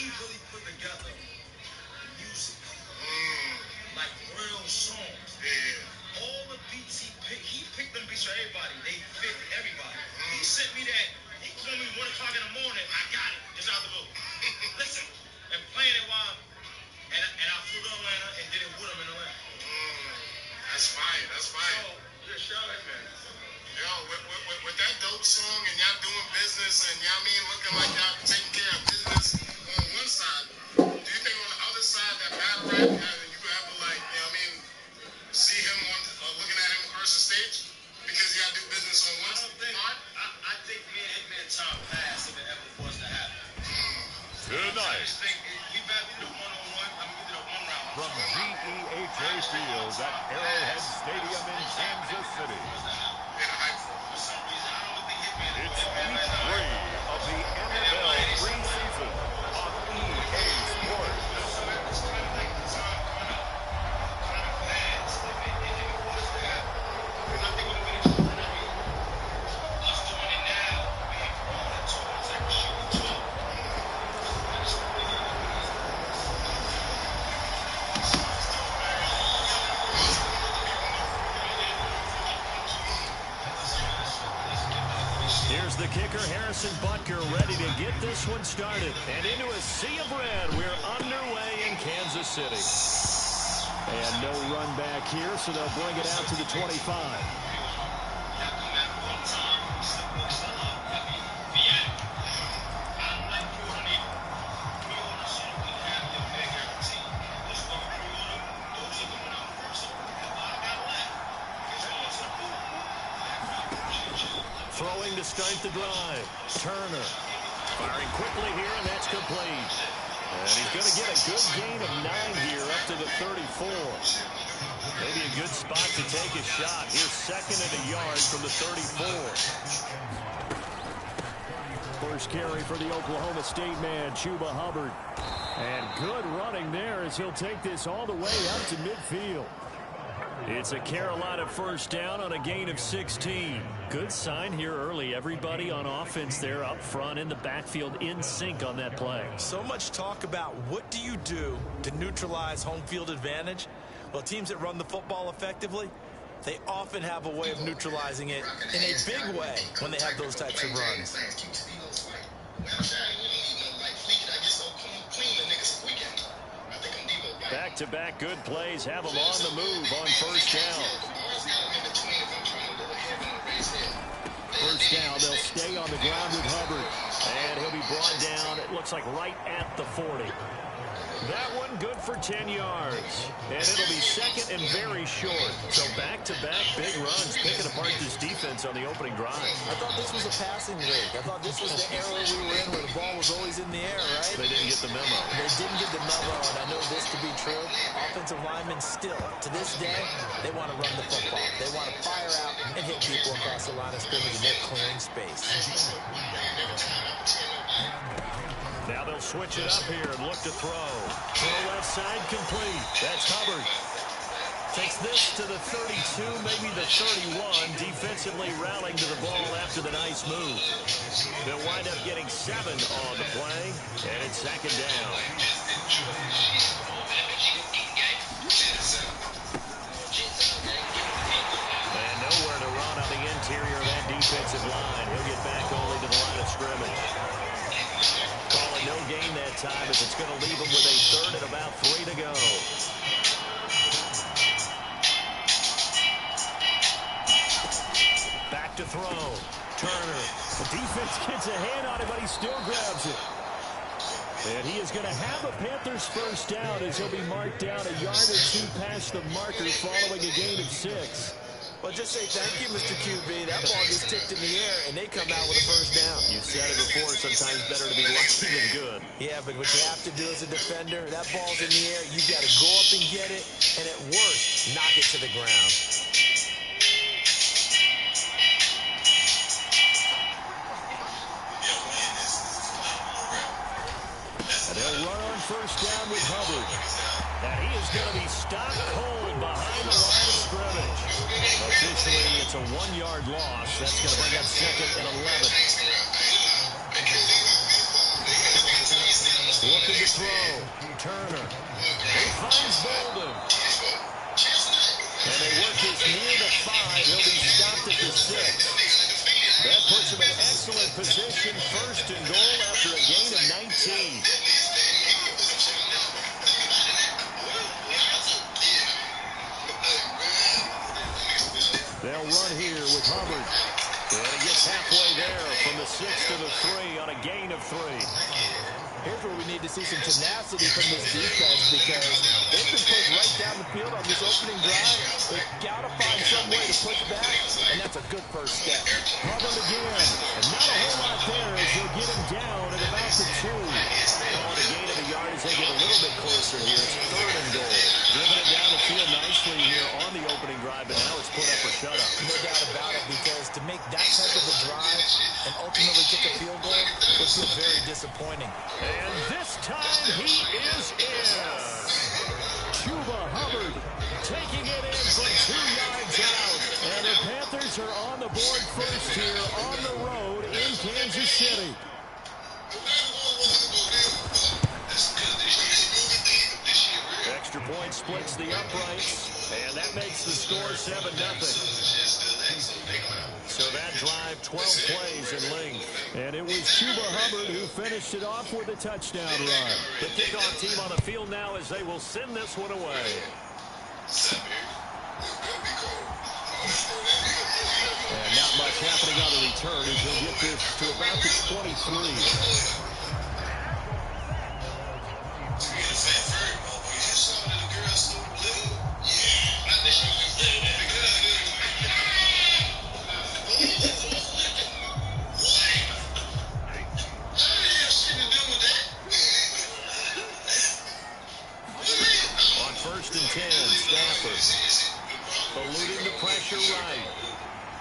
really put together music, like real songs. Yeah. All the beats he picked them beats for everybody. They fit everybody. He sent me that. He called me 1 o'clock in the morning. I got it. Just out the blue. Listen, and playing it while, and I flew to Atlanta and did it with him in Atlanta. That's fine. That's fine. So, yeah, shout out, man. Yo, with that dope song and y'all doing business and y'all looking like y'all taking care of business on one side, do you think on the other side that battle rap, you could have to see him on looking at him across the stage because y'all do business on one side? I think me and Hitman time passed if it ever was to happen. Tonight. I just think we did a one-on-one. I mean, we did a one-round. From GEHA Field at Arrowhead Stadium in Kansas City. It's week 3 of the NFL preseason on EA Sports. Here's the kicker, Harrison Butker, ready to get this one started. And into a sea of red, we're underway in Kansas City. And no run back here, so they'll bring it out to the 25. Throwing to start the drive. Turner firing quickly here, and that's complete. And he's going to get a good gain of 9 here up to the 34. Maybe a good spot to take a shot. Here's second and a yard from the 34. First carry for the Oklahoma State man, Chuba Hubbard. And good running there as he'll take this all the way up to midfield. It's a Carolina first down on a gain of 16. Good sign here early. Everybody on offense there up front in the backfield in sync on that play. So much talk about what do you do to neutralize home field advantage? Well, teams that run the football effectively, they often have a way of neutralizing it in a big way when they have those types of runs. Back-to-back good plays have them on the move on first down. First down, they'll stay on the ground with Hubbard. And he'll be brought down, it looks like right at the 40. That one good for 10 yards. And it'll be second and very short. So back-to-back big runs, picking apart this defense on the opening drive. I thought this was a passing league. I thought this was the era we were in where the ball was always in the air, right? They didn't get the memo. They didn't get the memo, and I know this to be true. Offensive linemen still, to this day, they want to run the football. They want to fire out and hit people across the line of scrimmage, and they're clearing space. Now they'll switch it up here and look to throw. Throw left side complete. That's Hubbard. Takes this to the 32, maybe the 31. Defensively rallying to the ball after the nice move. They'll wind up getting 7 on the play, and it's second down. And nowhere to run on the interior of that defensive line. He'll get back only to the line of scrimmage. Calling no gain that time as it's going to leave him with a third and about 3 to go. Back to throw. Turner. The defense gets a hand on it, but he still grabs it. And he is going to have a Panthers first down as he'll be marked down a yard or 2 past the marker following a gain of 6. Well, just say thank you, Mr. QB. That ball gets tipped in the air, and they come out with a first down. You said it before, sometimes better to be lucky than good. Yeah, but what you have to do as a defender, that ball's in the air, you got to go up and get it, and at worst, knock it to the ground. And they'll run on first down with Hubbard. And he is going to be stopped cold behind the line of scrimmage. Officially, it's a 1-yard loss. That's going to bring up second and 11. Looking to throw. Turner. He finds Bolden. And they work this near the 5. He'll be stopped at the 6. That puts him in excellent position. First and goal after a gain of 19. They'll run here with Hubbard. And he gets halfway there from the 6 to the 3 on a gain of 3. Here's where we need to see some tenacity from this defense because they've been pushed right down the field on this opening drive. They've got to find some way to push back, and that's a good first step. Hubbard again. And not a whole lot there as he'll get him down at about the 2. Calling a gain of a yard as they get a little bit closer here. It's 3rd and goal. Driven it down the field nicely here on the opening drive, but now it's put up or shut up. No doubt about it, because to make that type of a drive and ultimately kick a field goal would feel very disappointing. And this time he is in. Chuba Hubbard taking it in from 2 yards out. And the Panthers are on the board first here on the road in Kansas City. Extra point splits the uprights, and that makes the score 7-0. So that drive, 12 plays in length. And it was Chuba Hubbard who finished it off with a touchdown run. The kickoff team on the field now as they will send this one away. And not much happening on the return as he'll get this to about the 23. Eluding the pressure right.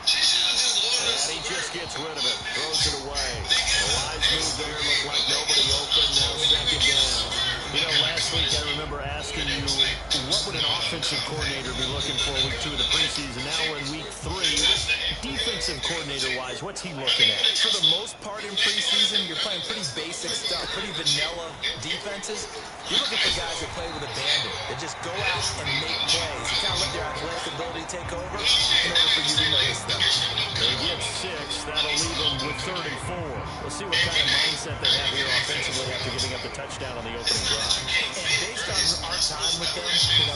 And he just gets rid of it. Throws it away. The wise move there. Looked like nobody open. Now 2nd down. You know, last week I remember asking you, what would an offensive coordinator be looking for week 2 of the preseason? Now we're in week 3. Defensive coordinator-wise, what's he looking at? For the most part in preseason, you're playing pretty basic stuff, pretty vanilla defenses. You're looking for guys that play with abandon, that just go out and make plays. You kind of let their athletic ability take over in order for you to notice them. They get 6. That'll leave them with 3rd and 4. We'll see what kind of mindset they have here offensively after giving up the touchdown on the opening drive. And based on our time with them,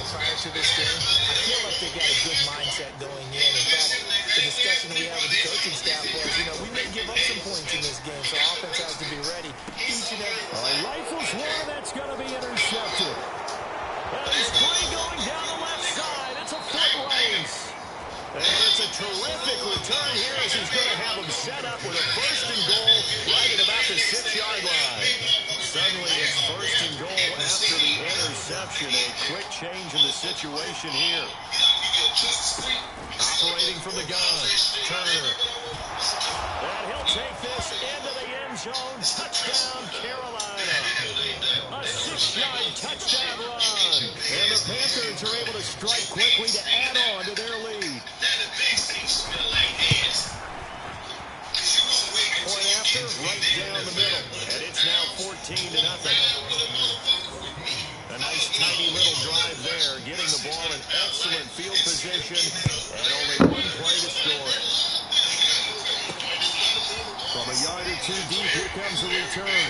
prior to this game, I feel like they got a good mindset going in. In fact, the discussion we have with the coaching staff was, we may give up some points in this game, so offense has to be ready each and every. Rifles one, that's going to be intercepted. And he's free going down the left side. It's a foot race. And it's a terrific return here as he's going to have him set up with a 1st and goal right at about the 6-yard line. Suddenly it's 1st and goal after the interception. A quick change in the situation here. Operating from the gun, Turner. And he'll take this into the end zone. Touchdown, Carolina. A 6-yard touchdown run. And the Panthers are able to strike quickly to add on to their lead. Point after, right down the middle. And it's now 14-0. A nice tiny little drive there, getting the ball in excellent field position, and only 1 play to score it. From a yard or 2 deep, here comes the return.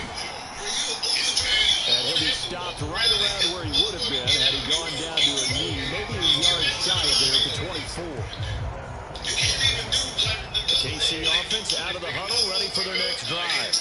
And he'll be stopped right around where he would have been had he gone down to a knee, maybe a yard shy of there at the 24. KC offense out of the huddle, ready for their next drive.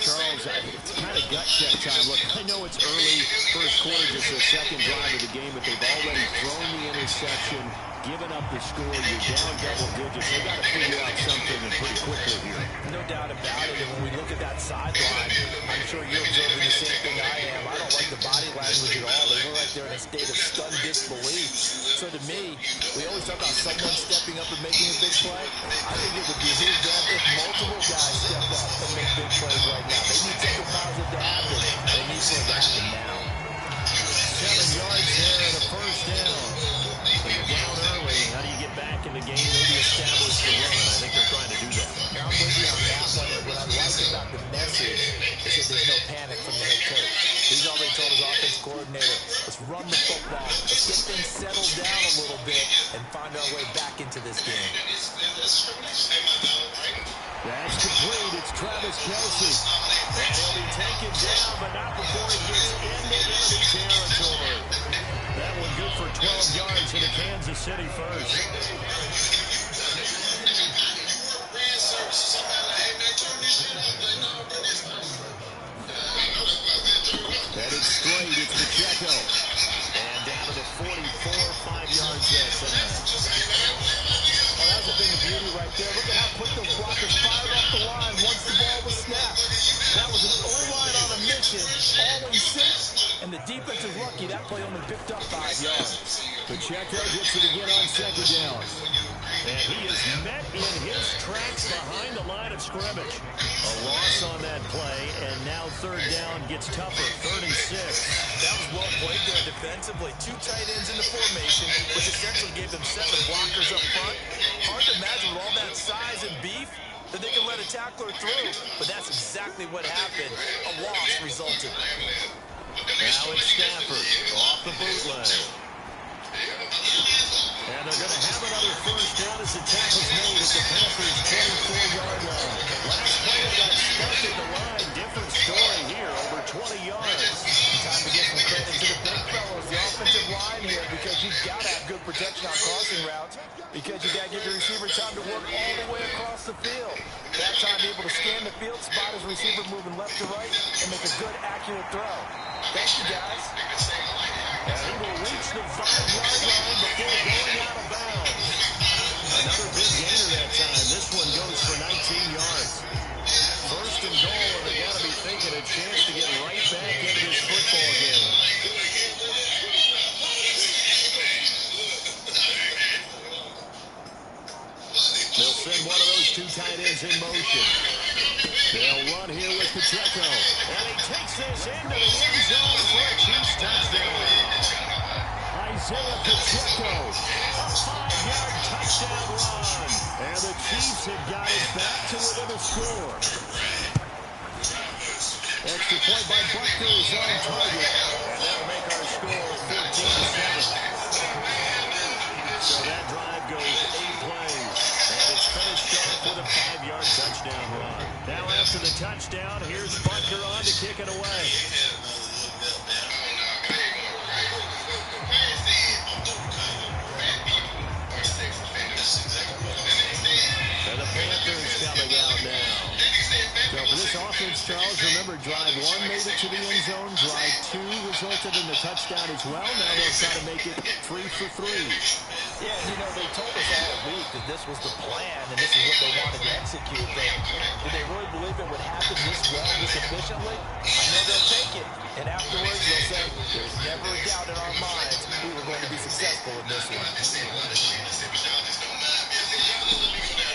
Charles, it's kind of gut check time. Look, I know it's early, first quarter, just the 2nd drive of the game, but they've already thrown the interception, given up the score. You're down double digits. They've got to figure out something and pretty quickly here. No doubt about it. And when we look at that sideline, I'm sure you're observing the same thing I am. I don't like the body language at all. They look like they're in a state of stunned disbelief. So to me, we always talk about someone stepping up and making a big play. I think it would behoove them if multiple guys step up and make big plays right now. They need something positive to happen. They need for it to happen now. 7 yards there and a 1st down. When you're down early, how do you get back in the game? Maybe establish the run. I think they're trying to do that. Now, I'm with you on that one. What I like about the message is that there's no panic from the head coach. He's run the football. Let's get things settled down a little bit and find our way back into this game. That's complete. It's Travis Kelce. And he'll be taken down, but not before he gets into enemy territory. That one good for 12 yards into Kansas City first. Headed straight, it's Pacheco. And down to the 44, 5 yards that time. Oh, that's a thing of beauty right there. Look at how quick those blockers fired off the line once the ball was snapped. That was an O-line on a mission, all in sync, and the defense is lucky that play only picked up 5 yards. Pacheco gets it again on second down. And he is met in his tracks behind the line of scrimmage. A loss on that play, and now third down gets tougher, 3rd and 6. That was well played there defensively. 2 tight ends in the formation, which essentially gave them 7 blockers up front. Hard to imagine with all that size and beef that they can let a tackler through, but that's exactly what happened. A loss resulted. Now it's Stafford off the bootleg. And they're going to have another first down as the tackle's made at the Panthers' 24-yard line. Last player got stuck at the line. Different story here, over 20 yards. Time to give some credit to the big fellows, the offensive line here, because you've got to have good protection on crossing routes, because you got to give your receiver time to work all the way across the field. That time able to scan the field, spot his receiver moving left to right, and make a good, accurate throw. Thank you, guys. And he will reach the 5-yard line before going out of bounds. Another big gainer that time. This one goes for 19 yards. First and goal, and they got to be thinking a chance to get right back into this football game. They'll send one of those 2 tight ends in motion. They'll run here with Pacheco. And he takes this into the end zone for a Chiefs touchdown. Isaiah Pacheco, a 5-yard touchdown run. And the Chiefs have got it back to within a score. Extra point by Buckner is on target. And that'll make our score 14-7. So that drive goes 8 plays. And it's finished off with a 5-yard touchdown run. Now after the touchdown, here's Buckner on to kick it away. And the Panthers coming out now. So for this offense, Charles, remember, drive 1 made it to the end zone. Drive 2 resulted in the touchdown as well. Now they'll try to make it 3 for 3. Yeah, you know, they told us all week that this was the plan and this is what they wanted to execute. Did they really believe it would happen this well, this efficiently? I know they'll take it. And afterwards, they'll say, there's never a doubt in our minds we were going to be successful in this one.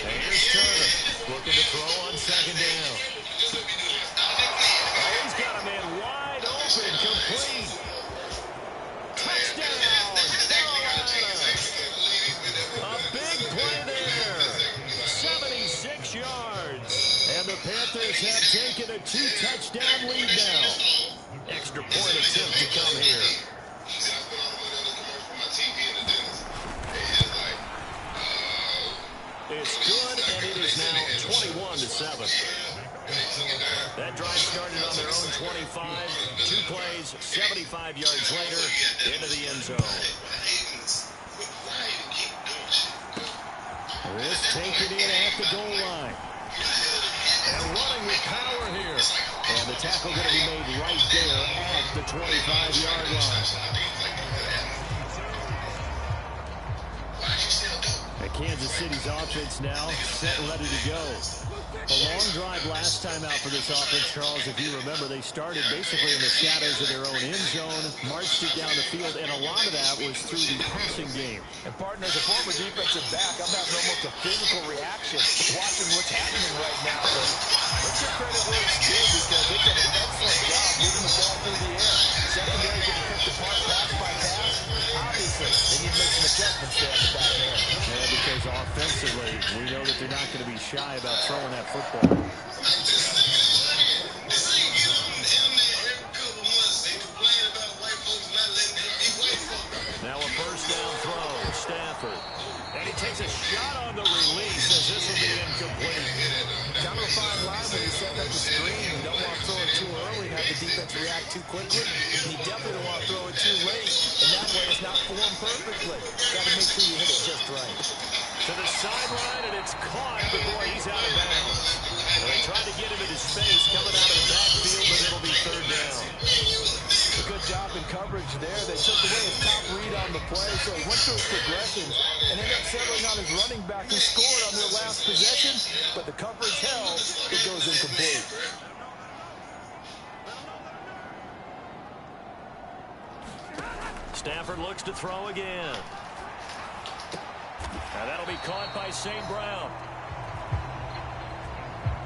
And here's Turner, looking to throw on second down. Oh, he's got a man wide open, complete. Touchdown, Carolina. A big play there. 76 yards. And the Panthers have taken a 2-touchdown lead now. Extra point attempt to come here. It's good, and it is now 21-7. That drive started on their own 25. 2 plays, 75 yards later, into the end zone. This taken in at the goal line. And running with power here. And the tackle going to be made right there at the 25-yard line. And Kansas City's offense now set and ready to go. A long drive last time out for this offense, Charles. If you remember, they started basically in the shadows of their own end zone, marched it down the field, and a lot of that was through the passing game. And, partner, as a former defensive back, I'm having almost a physical reaction watching what's happening right now. But let's give credit where it's due because they've done an excellent job moving the ball through the air. Secondary getting picked apart pass by pass. Obviously, they need to make some adjustments there in the back end. Yeah, because offensively, we know that they're not going to be shy about throwing that football. a fine line when you're setting up the screen. You don't want to throw it too early and have the defense react too quickly. And you definitely don't want to throw it too late. And that way it's not formed perfectly. Got to make sure you hit it just right. To the sideline, and it's caught, but boy, he's out of bounds. Well, they tried to get him into space coming out of the backfield, but it'll be third down. A good job in coverage there. They took away his top read on the play, so he went through his progressions and ended up settling on his running back who scored on their last possession, but the coverage held. It goes incomplete. Stafford looks to throw again. And that'll be caught by St. Brown.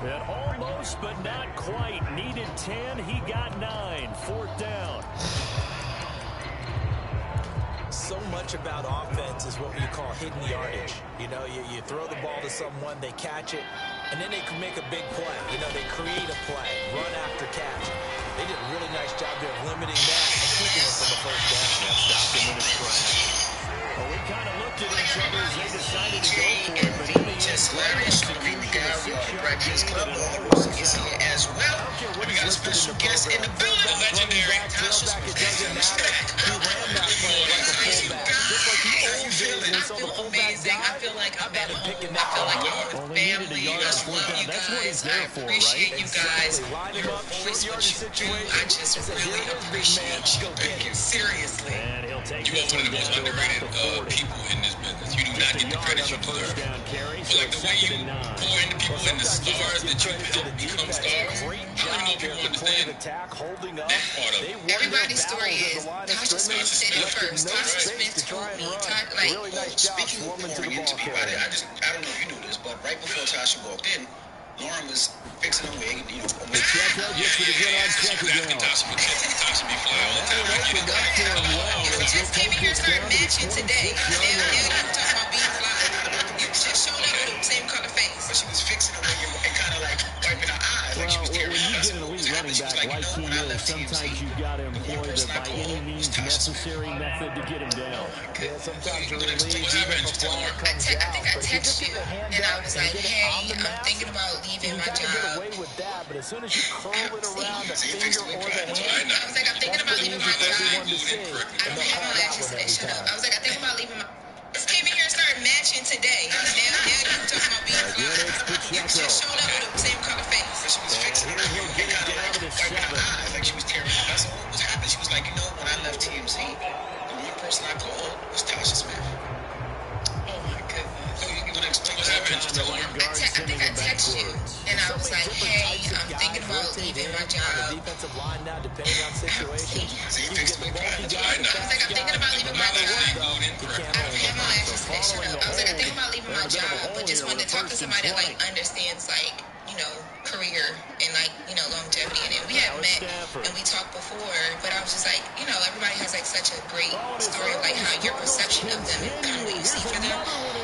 And almost, but not quite. Needed 10. He got 9. Fourth down. So much about offense is what you call hidden yardage. You know, you throw the ball to someone, they catch it, and then they can make a big play. You know, they create a play, run after catch. They did a really nice job there of limiting that and keeping it from a first down. Yeah, stopped him in his tracks. Well, we kind of looked at each other as they decided to go for it, but in the end, hilarious. I mean, the guy we are the Breakfast Club almost is here as well. We got a special guest in the building, the legendary Tasha Smith. He ran that play like a fullback, just like the old days when we saw the fullback die. I feel like I'm at home. Picking I that feel like one I'm Well, with they needed a family. yard I on fourth love down. you That's what he's guys. there I for, appreciate right? you guys. Line him Your up, voice, short what yardage you do, situation. I just really appreciate you. Seriously. And he'll take You this are one one of the most down to about underrated the 40. people in this business. You do Just not a get the yard credit on you the first deserve. down carry, I so feel like the way second you and 9. pour into people and the stars that you help become stars, Great I job don't know if there people at the point of understand attack, holding up. that part of They it. won their Everybody's battles story at is the line of Tasha scrimmage, Smith said it left first. no Tasha space Smith to try told and me, run. like, Really nice job speaking of swarming to the pouring ball into people, carrier. I don't know if you knew this, but right before Tasha walked in, Lauren was fixing a wig, you know. Pacheco gets it again on She second was asking down. Tasha for tips, and Tasha be fly all the time. I get it. Opened up for him well You as he'll just came take in here this and down started to the matching today. 26-yard Now line. you talking about being fly. You just showed up with the same color face. But she was fixing a wig and kind of like wiping her eyes like she was tearing When you up. get an elite running back like he is, sometimes you've got to employ the by any means necessary method to get him down. Yeah, sometimes you're relieved even before it comes I out. think I But if you texted just you, get the hand and I up was and like, get it hey, on the I'm mask, thinking about you leaving can my kind of get job. away with that. But as soon as you curl it around a See, finger or the hand, I was like, I'm thinking that's about pretty leaving easy my for job. everyone to see. I And don't they'll have call my that lashes one today. every Shut up. time. I was like, I think about leaving my. Just came in here and started matching today. Now you talking about being fly. Again, it's You Pacheco. just showed up with the same color face. She was fixing And her here he'll get it kind of down like to the wiping her 7. eyes like she was tearing up. That's all what was happening. She was like, you know, when I left TMZ, the one person I called was Tasha Smith. Oh my goodness. So you want to explain what happened? Time the right guard I sending think I him texted you, backwards. and I was like, hey, Types of I'm thinking guys about rotate leaving in my on the job. defensive line now, depending on situations. See, You can get the bulky guy, the I was like, fast I'm thinking guy. about leaving No my matter what, job. though, you can't I don't hold have my him. lashes today. Shut up. I was like, I think about leaving my There's a bit of a job, hole but just here wanted with to a talk to first and somebody that 20. like understands like, you know, career and like, you know, longevity in it. We Now had it's met Stafford. and we talked before, but I was just like, you know, everybody has like such a great story of like how your perception of them and kind of what you see for them.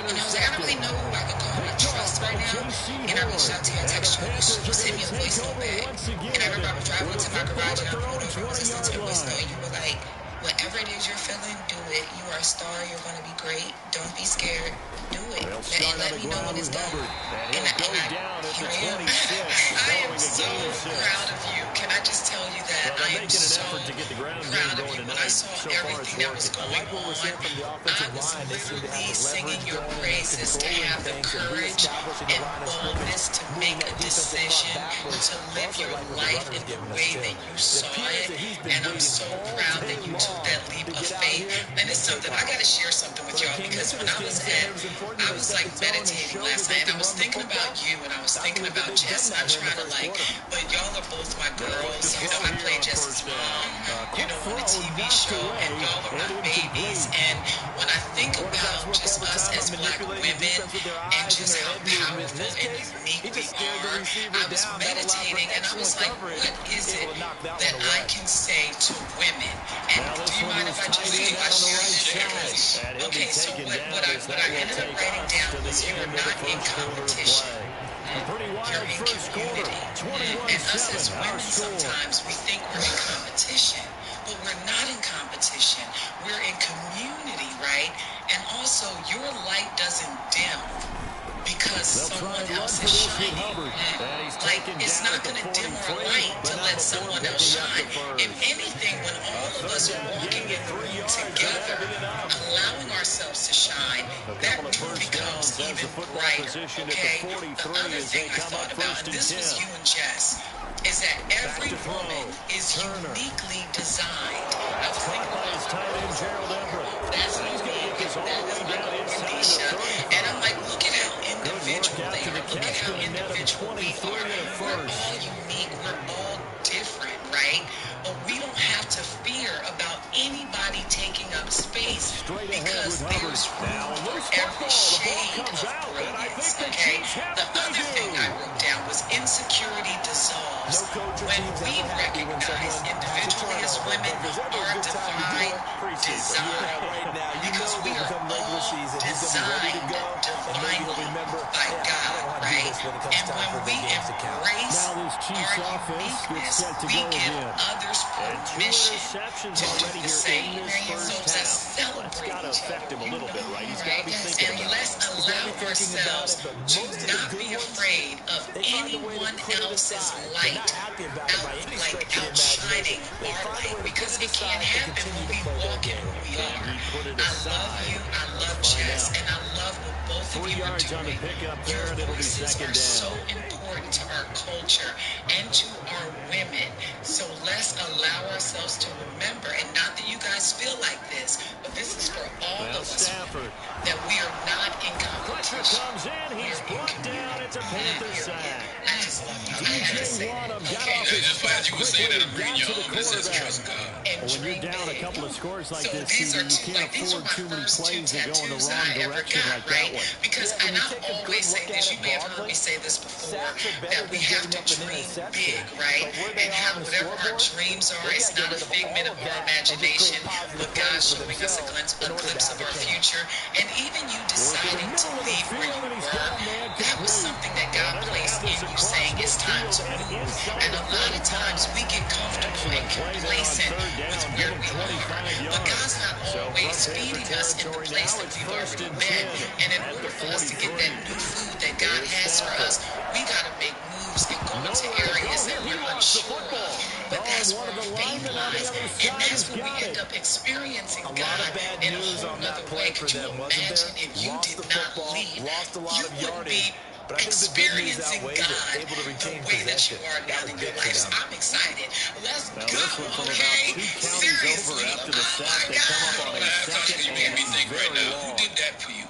And I was like, I don't really know who I can call my trust right now. And I reached out to you and texted you. You sent me a voice note back. And I remember I was driving to my garage and I pulled over. I was listening to the voice note. And you were like, whatever it is you're feeling, do it. You are a star. You're going to be great. Don't be scared. Do it. They'll And start on let the me know ground when it's with done. Hubbard. And he'll go down at the 26 I am following a so gain of 6. proud of you. Can I just tell you that Well, I they're am making an so effort to get the ground game proud of going you. When tonight. I saw So far, it's everything that was working. going I like what we're seeing from the on, offensive I was line. They seem to have literally the singing leverage your going and praises to controlling have the things and courage reestablishing the and line of scrimmage, boldness to moving make that a defensive front decision backwards. to live Also your like what the life runner's in the giving us way too. that you It saw appears it. that he's been And I'm waiting so all proud day that you took long that leap to of get out faith. here And it's something I got to share something with y'all because when I was I was like meditating last night and I was thinking about you and I was thinking about Jess and I'm trying to like, but y'all are both my girls. You know, I play Jess's mom, you know, on the TV show, and y'all are my babies. And when I think about just us as black women and just how powerful and unique we are, I was meditating and I was like, what is it that I can say to women? And do you mind if I just share this? Okay, so what I ended up writing down was you are not in competition. You're in community. And us as women sometimes we think we're in competition, but we're not in competition. We're in community, right? And also your light doesn't dim because someone else is shining. Like, it's not going to dim our light to let someone else shine. If anything, when all of us are walking in the room together, allowing ourselves to shine, that room becomes even brighter. Okay? The other thing I thought about, and this was you and Jess, is that every woman is uniquely designed. I was thinking about that's going to get this all the way down inside the 35. And I'm like, look at how individual they are. Look at how individual we are. We're all unique. We're all different, right? But we don't have to fear about anybody taking up space because there's room for every shade of brilliance, okay? The other thing I wrote down was insecurity dissolves when we recognize individually as women our divine design, because we are all designed divinely by God, right? And when we embrace our uniqueness, we give others permission to do the same. So to celebrate each other, you know, right? And let's allow ourselves to not be afraid of anyone else's light outshining our light, because it can't happen when we walk in who we are. I love you, I love Jess, and I love what both of you are doing. Your voices are so important to our culture and to our women. So let's allow ourselves to remember, and not that you guys feel like this, but this is for all of us women, that we are not in competition. Comes in, he's brought down. It's a Panther sack. I just love you. I had to say that. Okay. Just as you were saying that, I'm reading your arm. It says trust God. And when you're dream down big. a couple of scores like So this, these are you two, can't like, these are afford my too many first two plays to go in the tattoos wrong that I ever direction got, like right? that one. Because, and I always say this, you may have heard me say this before, that we have to dream big, right? And how whatever our dreams are, it's not a figment of our imagination, but God showing us a glimpse of our future. And even you deciding to leave where you were, that was something that God placed in you, saying it's time to move. And a lot of times we get comfortable and complacent with where we are. But God's not always feeding us in the place that we've already been. And in order for us to get that new food that God has for us, we got to make moves and go into areas that we're unsure of. But that's where our faith lies. And that's where we end up experiencing God in a whole other way. Could you imagine if you did not leave? You wouldn't be experiencing God the way that you are now in your life. So I'm excited. Let's go, okay? Seriously. After the sack, they come up on a second You made me and think right very now. Who long. did that for you?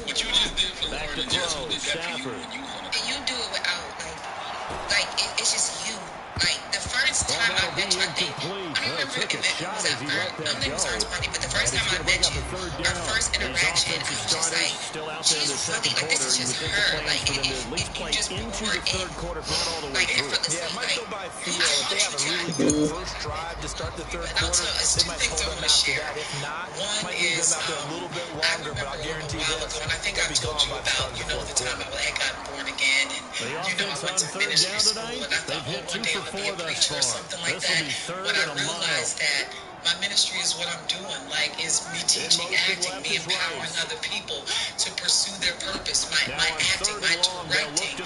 What you just did for Lauren and Jess, who did that for you when you hung? And you do it without, it's just you. Like, the first time I met you, I don't remember if it was our first party, but the first time I met you, our first interaction, I was just like, she's really, like, this is just her. Like, if you just pour in, like, effortlessly. Yeah, it might go by feel. If they have a really good first drive to start the third And I'll quarter, tell, it's they two might things hold I'm them going to after share. that. If not, One might leave is, them out there a little bit I longer, but remember I'll a guarantee while this. ago, and I think I told you about, the time I had gotten born again, and, I went to ministry school, and I thought, one day I'm going to be a preacher or something like that. But I realized that my ministry is what I'm doing, is me teaching acting, me empowering other people to pursue their purpose, my acting, my directing,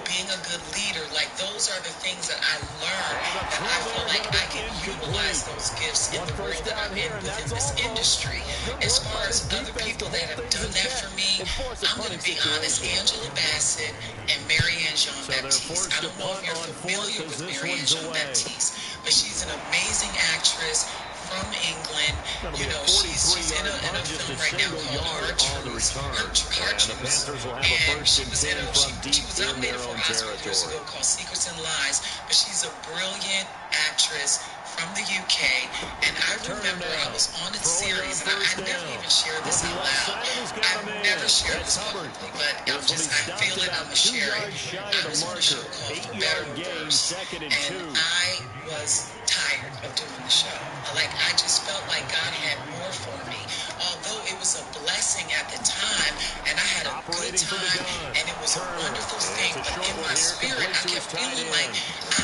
being a good leader. Those are the things that I learned, that I feel like I can utilize those gifts in the world that I'm in within this industry. As far as other people that have done that for me, I'm going to be honest, Angela Bassett and Marianne Jean-Baptiste. I don't know if you're familiar with Marianne Jean-Baptiste, but she's an amazing actress from England. She's in a film right now called Heart Truths. And she was nominated for an Oscar years ago called Secrets and Lies. But she's a brilliant actress from the UK. And I remember I was on a series, and I never even shared this out loud. I've never shared this publicly, but I feel it, I'm going to share it. I was on a show called For Better or Worse, and I was tired of doing the show. I just felt like God had more for me. Although it was a blessing at the time, and I had a good time, and it was a wonderful thing, but in my spirit, I kept feeling like my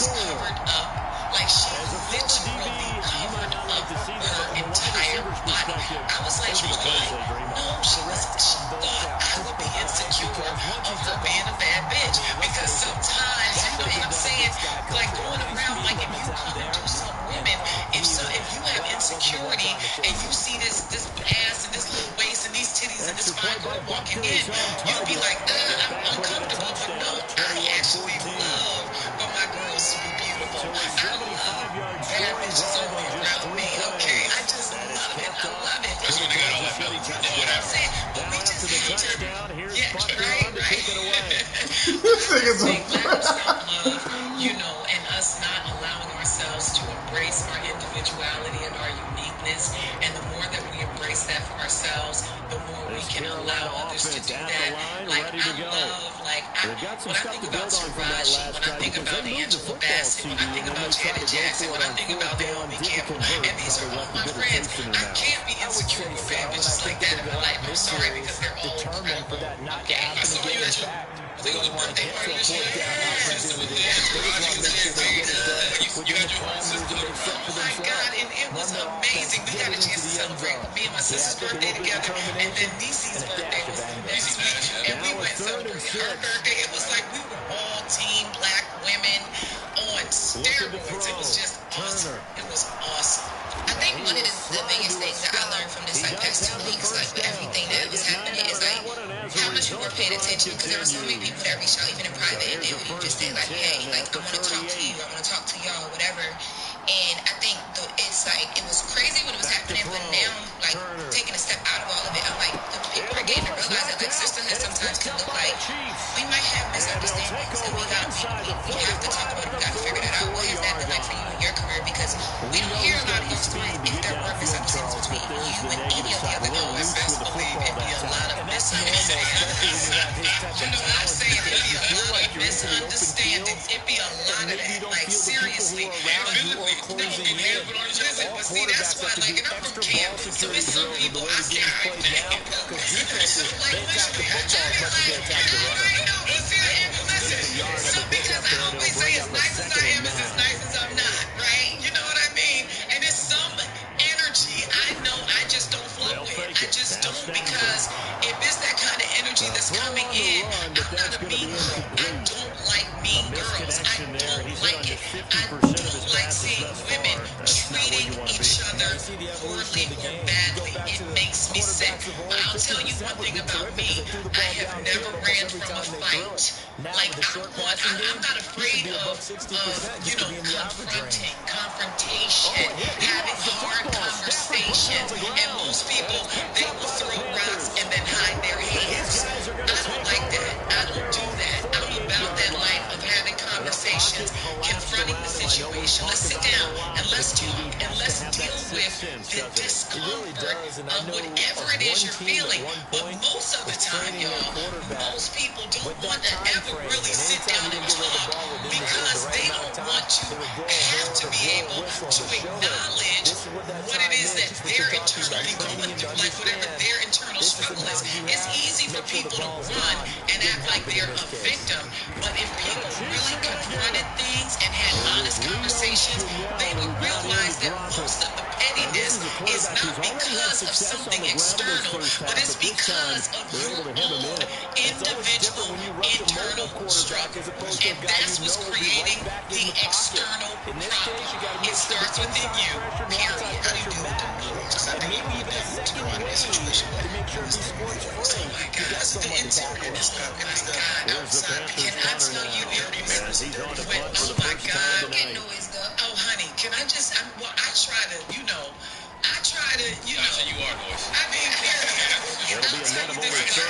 was covered up. Like, she literally covered up her entire body. I was like, no, she thought I would be insecure of her being a bad bitch. Because sometimes, you know what I'm saying? Like, going around, like, if you come and do some women, if you have insecurity and you see this ass and this little waist and these titties and this fine girl walking in, you'll be like, I'm uncomfortable. But no, I actually love for my girls to be beautiful. I love bad bitches only around me, okay? I just love it. I love it. That's what they got all that melody. You know what I'm saying? But we just have to, right. This nigga's a lack of self-love, you know, and us not allowing ourselves to embrace our individuality and our uniqueness. And the more that we embrace embrace that for ourselves, the more we can allow others to do that. Like, I love, like, when I think about Taraji, when I think about Angela Bassett, when I think about Janet Jackson, when I think about Naomi Campbell, and these are all my friends, I can't be insecure with bad bitches like that in my life. I'm sorry, because they're all incredible. Okay, I saw you at your, I think it was a birthday party this year. Yes, with Taraji was there, so good. You had your own sister. Oh my God, and it was amazing. We got a chance to celebrate me and my sister's birthday together, and then Niecy's birthday was the next week, and we went celebrating her birthday. It was like we were all team black women on steroids. It was just awesome. It was awesome. I think one of the biggest things that I learned from this like past 2 weeks, like with everything that was happening, is like how much people were paying attention, because there were so many people that reached out even in private, and they would even just say like, hey, like, I want to talk to you, I want to talk to y'all, whatever. And I think it's like, it was crazy when it was happening, but now, like, taking a step out of all of it, I'm like, the people are getting to realize that, like, sisterhood sometimes can look like we might have misunderstandings, and we have to talk about it, we got to figure that out. What has that been like for you in your career? Because we don't hear a lot of those stories if there were misunderstandings between you and any of the other girls. Best believe it'd be a lot of misunderstandings. You know what I'm saying? It'd be a lot of misunderstandings. It'd be a lot of that. Like, seriously. No, listen, but see, that's why, like, and I'm from campus, so it's some people I can't listen, like, literally, I try to be like, I know, but see, listen, so because I always say as nice as I am is as nice as I'm not, right? You know what I mean? And it's some energy I know I just don't flow with. I just don't, because if it's that kind of energy that's coming in, I'm not a mean girl. I don't like mean girls. I don't like it. I don't like seeing women treating each other poorly or badly. It makes me sick. But I'll tell you one thing about me. I have never ran from a fight. Like, I'm not afraid of confrontation, having hard conversations. And most people, they will throw rocks and then hide their hands. I don't like that. I don't do that. I'm about that life of having conversations, confronting the situation. Let's sit down and let's talk and let's deal with the discomfort of whatever it is you're feeling. But most of the time, y'all, most people don't want to ever really sit down and talk because they don't want to have to be able to acknowledge what it is that they're internally going through, like whatever their internal struggle is. It's easy for people to run and act like they're a victim, but if people really confronted things and had honest conversations, they would realize that most of the pettiness is not because of something external, but it's because of your own individual internal struggle. And that's what's creating the external problem. It starts within you, period. How do you deal with that? I think you need that to run this situation. Oh my God, that's the interior is up, and I got outside. Can I tell you, oh my God, get noise though. Oh honey, can I just, I try to, you know, Actually, you are noise. I mean, I'll tell you this about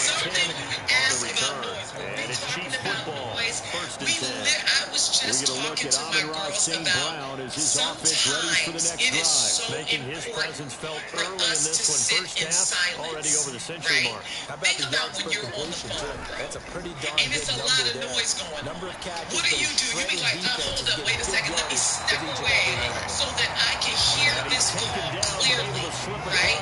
something when we ask about noise, when we're talking about noise, I was just talking to my girls about sometimes it is so important for us to sit in silence, right? Think about when you're on the phone, bro, and it's a lot of noise going on. What do? You be like, hold up, wait a second, let me step away so that I can hear this call clearly, right?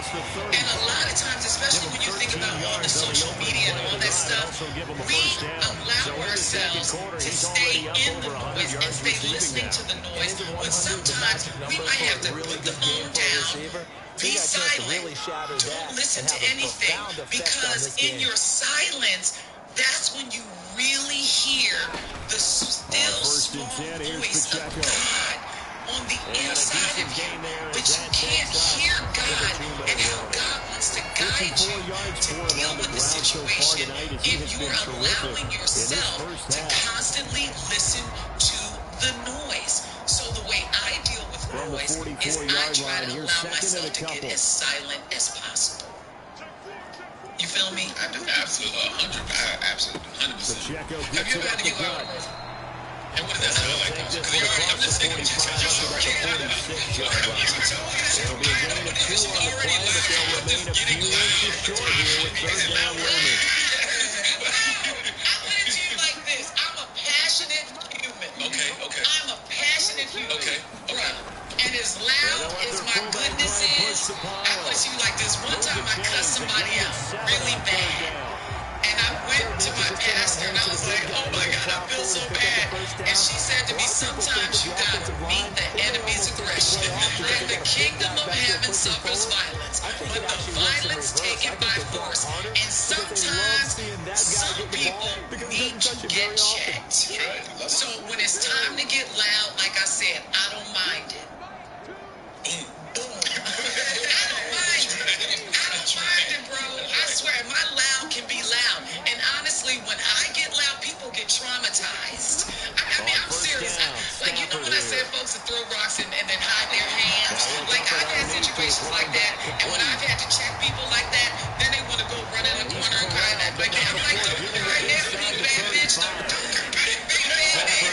And a lot of times, especially when you think about all the social media and all that stuff, we allow ourselves to stay in the noise and stay listening to the noise, when sometimes we might have to put the phone down, be silent, don't listen to anything, because in your silence, that's when you really hear the still small voice of God on the inside of you. But you can't hear God and how God wants to guide you to deal with the situation if you're allowing yourself to constantly listen to the noise. So the way I deal with noise is I try to allow myself to get as silent as possible. You feel me? Absolutely, 100%. Absolutely, 100%. Have you ever had to get loud? And what does that sound like? I'm just thinking, just already happened. It'll be a gain of 2 on the play, but they'll remain a few inches short here with third down looming. I put it to you like this. I'm a passionate human. Okay. I'm a passionate human. Okay. And as loud as my goodness is, I put it to you like this. One time I cussed somebody out really bad. And I went to my pastor and I was like, oh my God, I feel so bad. And she said to me, sometimes you got to meet the enemy's aggression. And the kingdom of heaven suffers violence, but the violence taken by force. And sometimes some people need to get checked. So when it's time to get loud, like I said, I don't mind it. Bro. I swear, my loud can be loud. And honestly, when I get loud, people get traumatized. I mean, I'm serious. Like, you know when I said folks that throw rocks and then hide their hands? Like, I've had situations like that. And when I've had to check people like that, then they want to go run in the corner and cry that. Like, I'm like, don't cry there, big bad bitch. Don't cry, big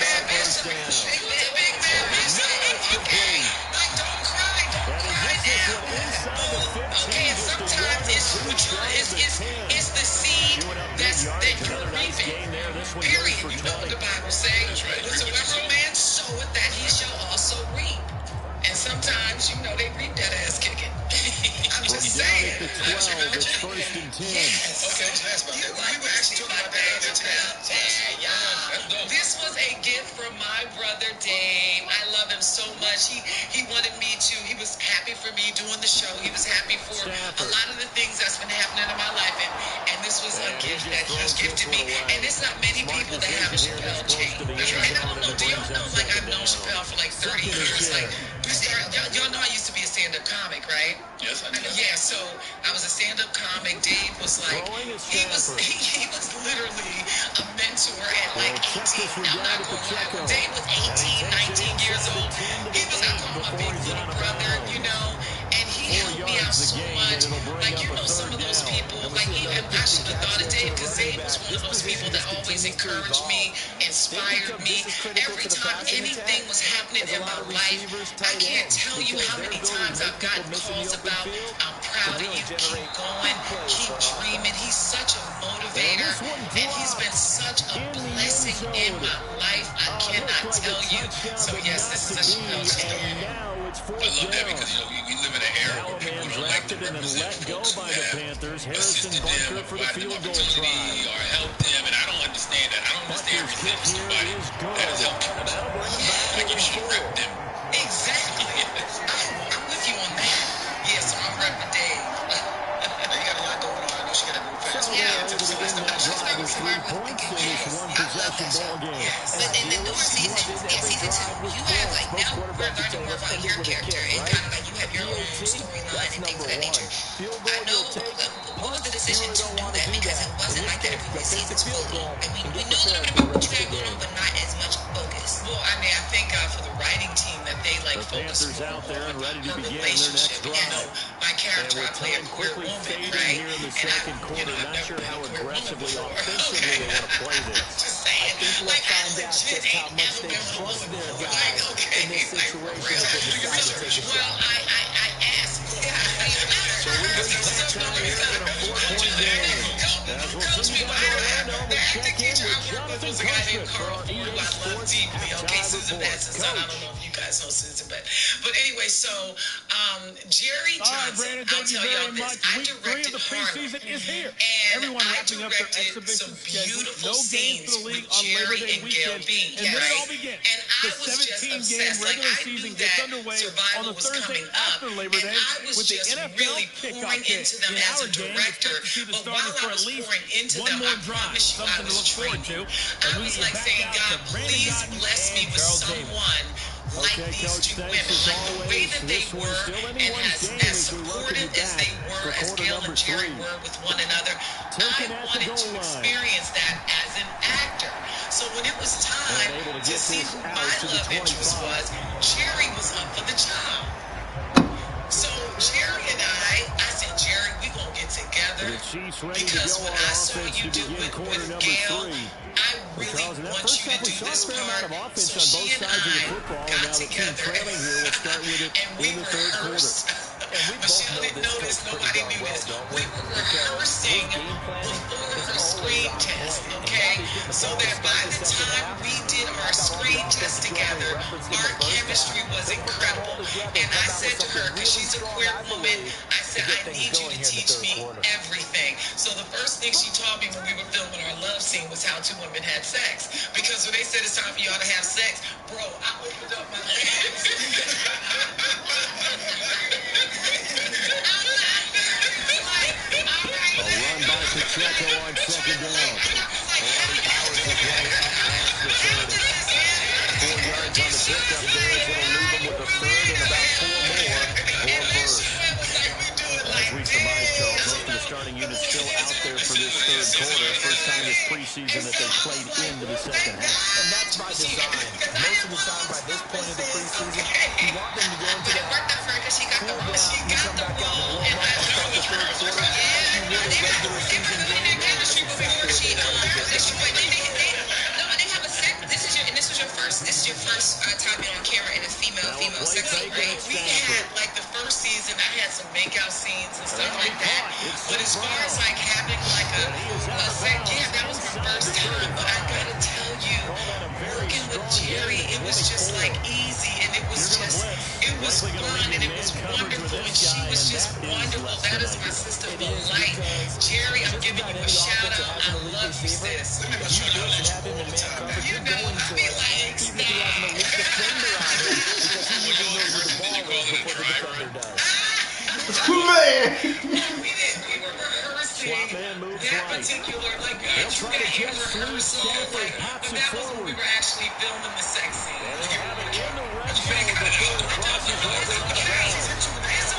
bad bitch. Big bad bitch. Okay. Like, don't cry now. Okay, and sometimes it's the seed that you're reaping. Period. You know what the Bible says. Whatsoever a man soweth, that he shall also reap. And sometimes, they reap that ass kicking. I'm just saying. It's first and 10. Yes. Okay, that's about that. We were actually talking about that earlier. Yeah. This was a gift from my brother Dave. I love him so much. He wanted me to. He was happy for me doing the show. He was happy for a lot of the things that's been happening in my life. And this was a gift that he gifted me. And it's not many people that have a Chappelle chain. And I don't know. Do y'all know? Like, I've known Chappelle for like 30 years. Like, y'all know I used to be a stand-up comic, right? Yes, I know. Yeah. So I was a stand-up comic. Dave was like, he was literally a mentor at like 18. I'm not going to lie. When Dave was 18, 19 years old, he was, I call him my big little brother, and he helped me out so much. Like, some of those people, like, I should have thought of Dave, because Dave was one of those people that always encouraged me, inspired me. Every time anything was happening in my life, I can't tell you how many times I've gotten calls about, I'm proud of you, keep going, keep dreaming. He's such a motivator, and he's been such a blessing in my life. I cannot tell you. So yes, this is a Chappelle chain. I love that because we live in an era where people don't like to represent folks who have assisted them or provided them opportunity or helped them, and I don't understand that. I don't understand resentment for somebody that has helped them. Like, you should rep them. Exactly. I'm with you on that. Yeah, so I'm repping Dave. You got a lot going on. I know she got to go fast. And the newer season, season 2, you have, like, now we're learning more about your character and kind of like you have your own storyline and things of that nature. I know what was the decision to do that, because it wasn't like that in previous seasons fully. And we knew a little bit about what you had going on, but not as much focus. Well, I mean, I thank God for the writing team that they like focus out there and ready to her begin their relationship. next drive. My character, I play a queer woman, right? Here in the second quarter, not sure how aggressively, offensively they want to play this. Just saying, like, I legit ain't ever been with a woman before. Like, okay, like, for real. Well, I asked. So we just touch on here in a 4-point game. As we'll see you down Orlando, we'll check in with Jonathan Cushman for our EA Sports halftime report. I don't know if you guys know Susan, but anyway, so Jerry Johnson, I'll tell y'all this. I directed Preseason is here. And everyone I wrapping up their directed exhibition some schedule. beautiful No games scenes for the league with on Labor Jerry Day and Gail weekend. Bean. And then it all begins. And I The was just 17-game obsessed. regular Like, I season knew gets that underway on Survivor the was Thursday coming up, after Labor Day and I was with the just NFL really kickoff pouring game. into them In as our a game, director. expect to see the But starters while for I at was least pouring into one them, more I drive. promise you I Something to was look forward dreaming. to. I was like saying, God, please bless me with someone like these two women. Like, the way that they were, and as supportive as they were, as Gail and Jerry were with one another, I wanted to experience that as an actor. So when it was time to see who my love interest was, Jerry was up for the job. So Jerry and I said, Jerry, we gonna get together. The Chiefs ready Because to go what on I saw offense you to do begin quarter with number Gail, 3. I really want First you to half, we do saw a this fair amount part. of offense So on both she and sides of the I football, and got now the team together, trailing here will start with it and we in the third quarter. rehearsed. And we both Michelle know didn't this know coach this. pretty Nobody darn knew well, this. don't We we? were Because rehearsing his game planning before is her always screen on test, point. And okay? now he's getting the So ball to that start by the the second time half. we did our I thought all the screen offensive test drill they together, referenced in the our first chemistry half, was they put that all incredible. together And and come I out with said to something her, because really she's a strong, queer I woman, believe, I to said, get I things need you going to here in the teach third me quarter. everything. So the first thing she taught me when we were filming our love scene was how two women had sex. Because when they said it's time for y'all to have sex, bro, I opened up my legs. A run by Pacheco on second down. And he powers his way up past the 30. 4 yards on the pickup there as it'll leave him with a third and about 4 more for a first. As we surmise, Charles, most of the starting units still out there for this third quarter. First time this preseason that they played into the second half. And that's by design. Most of the time by this point of the preseason, you want them to go into the half, cool down, and come back out and blow them up to start the third quarter like you would a regular season game. That's exactly what they wanted to get done. This is your first time being on camera in a female sexy, right? We had, like, the first season, I had some makeout scenes and stuff like that. But as far as, like, having, like, a sex, yeah, that was my first time. But I gotta tell you, working with Jerry, it was just, like, easy. And it was just, it was fun, and it was wonderful. And she was just wonderful. That is my sister for life. Jerry, I'm giving you a shout-out. I love you, sis. You doesn't have him in man coverage, you're going to it. Even if he has an elite defender on him, because he usually knows where the ball is before the defender does. Man! We were rehearsing that particular, like, we would do that in rehearsal, like, but that was when we were actually filming the sex scene. It's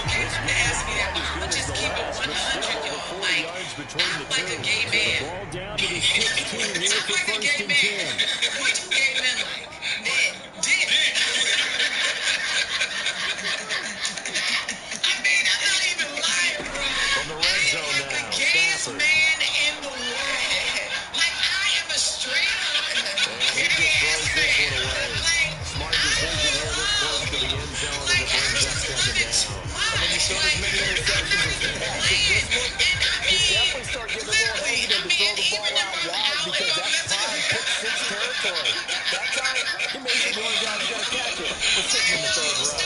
okay for him to ask me that, but I'm gonna just keep it 100, y'all. Like, I'm like a gay man. Ball down to the 16 here for I'm like a first gay and man. 10. What do gay men like? Dick. I mean, I'm not even lying, bro. From the red zone I am like now, the gayest Stafford. man in the world. Like, I am a straight up He just throws this one away. Smart decision here this close to the end zone, and it brings up second down. And when you throw as many interceptions as he has with this one, you definitely start getting a little hesitant to throw the ball out wide because that's prime pick-six territory. That time, he may be the only guy who's going to catch it. We're sitting in the third row.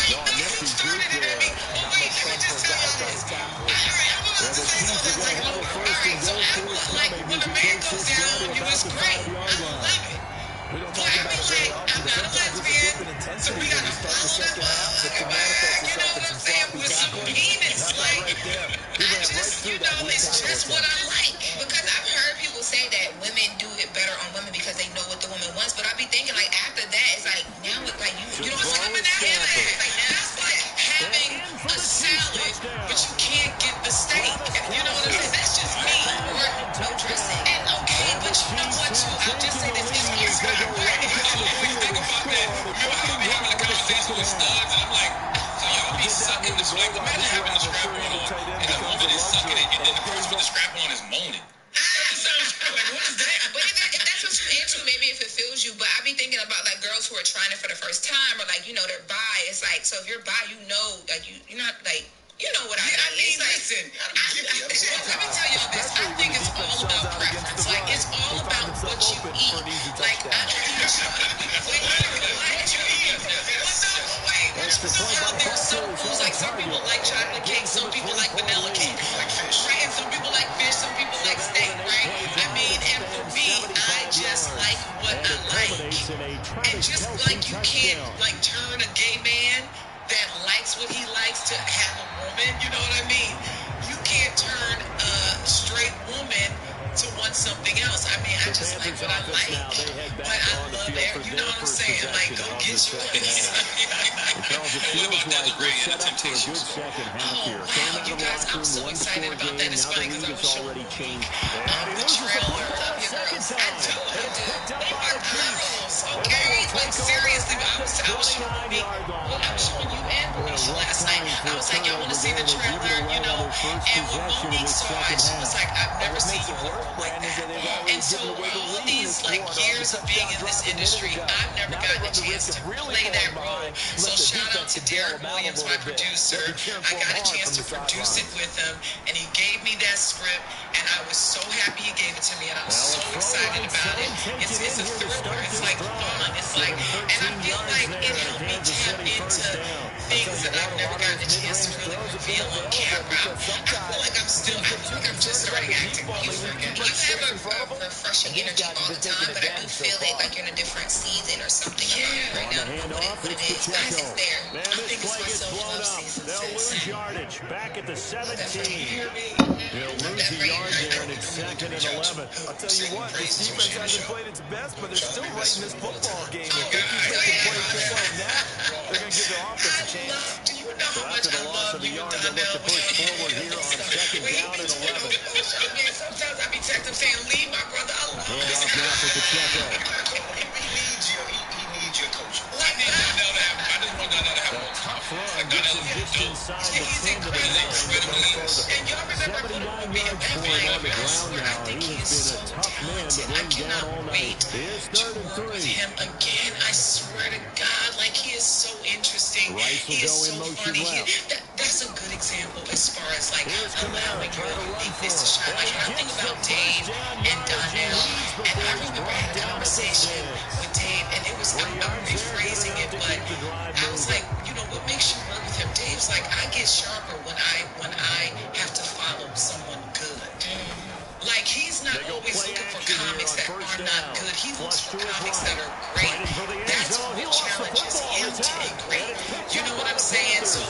No, nifty juke there. Not much fun for a guy who tries to tackle him. Well, the Chiefs are going to have a first and goal forthcoming as he takes this down to about the 5-yard line. We don't talk about it very often, but sometimes there's a dip in intensity when you start the second half that can manifest itself in some sloppy tackling. That's right there. He ran right through that weak It's tackle just what I attempt. like. Because I've heard people say that women do it better on women because they know what the woman wants. But I be thinking, like, after that, it's like, now it's like, you know, it's like, that's like having a salad, but you can't get the steak. You know what I'm saying? That's just me. Or no dressing. And okay, but you know what, too? I'll just say this. It's They go right down the field and score on the opening drive of the second half. And I'm like, so y'all be sucking the strap. Imagine having the strap on, and the woman is sucking it, and then the person with the strap on is moaning. That sounds like, what is that? But if that's what you're into, maybe if it fills you. But I be thinking about, like, girls who are trying it for the first time, or, like, you know, they're bi. It's like, so if you're bi, you know, like, you're not, like, you know what I mean. I mean, It's like, listen. let me tell y'all this. I think it's all about preference. Like, it's all about what you eat. Like, I don't eat wait, what you eat? Well, no, wait. Extra You know point how by there's some Butker is foods, on like, some people target. like chocolate cake, some people like vanilla cake. Like fish. Right, and some people like fish, some people like that steak, one an right? 8-play I drive mean, that and for spans me, I 75 just yards. like what And I it like. culminates in a And Travis just Kelce like you can't, touchdown. like, turn a gay man that likes what he likes to have a woman, you know what I mean? You can't turn a straight woman to want something else. I mean, I just like what I like. But I love it. You know what I'm saying? Like, go get yours. Charles, it feels like we're set up for a good second half here. Came out of the locker room, one-score game. Now the lead has already changed. And he loses the football a second time. And it's picked up by the Chiefs. Okay, but seriously, I was 29-yard line. showing you and Alicia last night. for I a was like, y'all want to see the turnover trailer, there. They give it away on their first And when possession of Monique this saw it, second she was half. like, I've never seen makes you it in a worse, role like Brandon, is that. that they've already And so given away the all lead in these this like quarter on the years of being touchdown in this drive a minute industry, ago. I've never Now gotten they a run the chance risk to of really play that falling role. behind. So Let the shout out defense to could bail Derek them out a Williams, little my bit. producer. They'll be cheering I for got him a hard chance from to the produce it sidelines. with him, and he gave me that script, and I was so happy he gave it to me, and I'm so excited about it. It's a thriller. It's like fun. It's like, and I feel like it helped me tap into things that I've never gotten a chance to really reveal on camera. I feel like I'm just starting acting closer again. You have a refreshing energy all the time, but I do feel it like you're in a different season or something. Yeah. Right now, I don't know what it is. Guys, it's there. Man, I this think it's play my gets blown self-love up. season. They'll lose yardage. Back at the 17. They'll lose a yard there, and it's 2nd and 11. I'll tell you what, this defense hasn't played its best, but they're still right in this football game. If they keep making plays just like that, they're going to give their offense a chance. Do you know So how much after the I loss love of the you, yard, they'll look to push forward here on 2nd down and 11. Sometimes I be texting saying, leave my brother alone. Handoff now for Pacheco. He needs your coach. I need Donnell to have. I just want Donnell to have more Tough confidence. run Like gets Donnell him is just dope. inside Yeah, the he's 10 to the 9, but no further. And y'all remember 79 yards for him on the ground now. He has been a tough man to bring down all night. Here's 3rd and 3. Him again, I swear to God, like he is so interesting. Rice will He is go so in motion funny. left. That's a good example as far as like Here's allowing Kamara your trying to run for uniqueness to it. shine. Like when I think Gets the about first Dave down and yardage. He Donnell, leads and before I he's remember I brought had a down at the conversation 6. with Dave, and it was 3 I'm yards there, good rephrasing enough it, to but keep the drive I was moving. like, what makes you work with him? Dave's like, I get sharper when I have to follow someone good. Like, he's not always looking for comics that are not good. He looks for comics that are great. That's what challenges him to be great. You know what I'm saying? So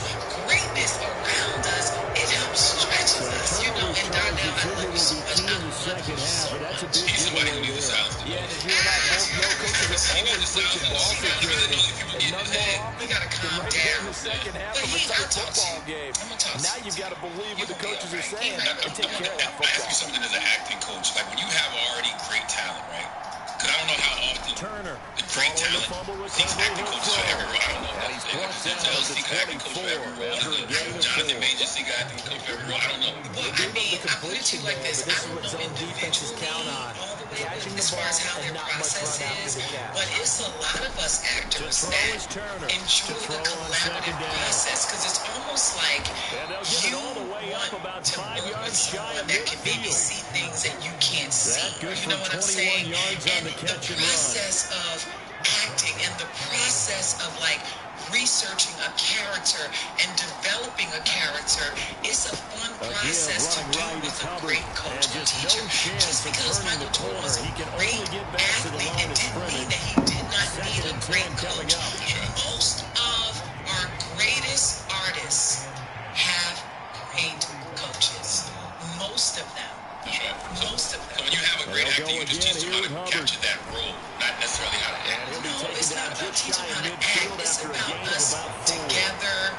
greatness around us, it helps stretches us, and Donnell, I love you so much. I love you so much. He's somebody who needs a silence. Yeah, and as you and I both know, coaches are always preaching ball security. And none more often You gotta than calm right there in down. the second half But of a tight I'll talk to football you. game. I'm gonna talk to Now you. you've got to believe what the coaches are saying He right. and take care of that I ask you football. something as an acting coach. Like when you have already great talent, right? Because I don't know how often Turner the great following the talent fumble seeks recovery. acting He'll coaches for every throw. role. I don't know. And he's brought down Denzel at the seek an acting coach for every 24 role. after a gain of Jonathan 4. Major seek an acting coach for every role. I don't know. Well, I mean, I put it to you like this. But this I is don't what know zone defenses individually count on. all the way Catching the as far as ball how and their not much process run after is, the catch. but it's a lot of us actors throw that is Turner. enjoy To throw the on collaborative 2nd down. process because it's almost like And they'll get it you all the way up want about to 5 work with yards shy someone of that can maybe midfield. see things that you can't see. That good You for know what I'm 21 saying? yards on And the catch and run. process of acting and the process of like researching a character and developing a character, it's a fun process to do running right with is a Hubbard. great coach And or just teacher. no chance Just of because turning Michael the Jordan corner. was a He can great only get back to the athlete, line it of didn't mean scrimmage. that he did not need 2nd a and 10 great coming coach. up. Most of our greatest artists have great coaches. Most of them. Most of So them. when you have a great They'll actor, go you just again teach them here how with to Hubbard. capture that role, not necessarily how to And act. he'll be No, taken it's down not about just shy teaching of how to midfield act. It's after a about gain of us about 4. together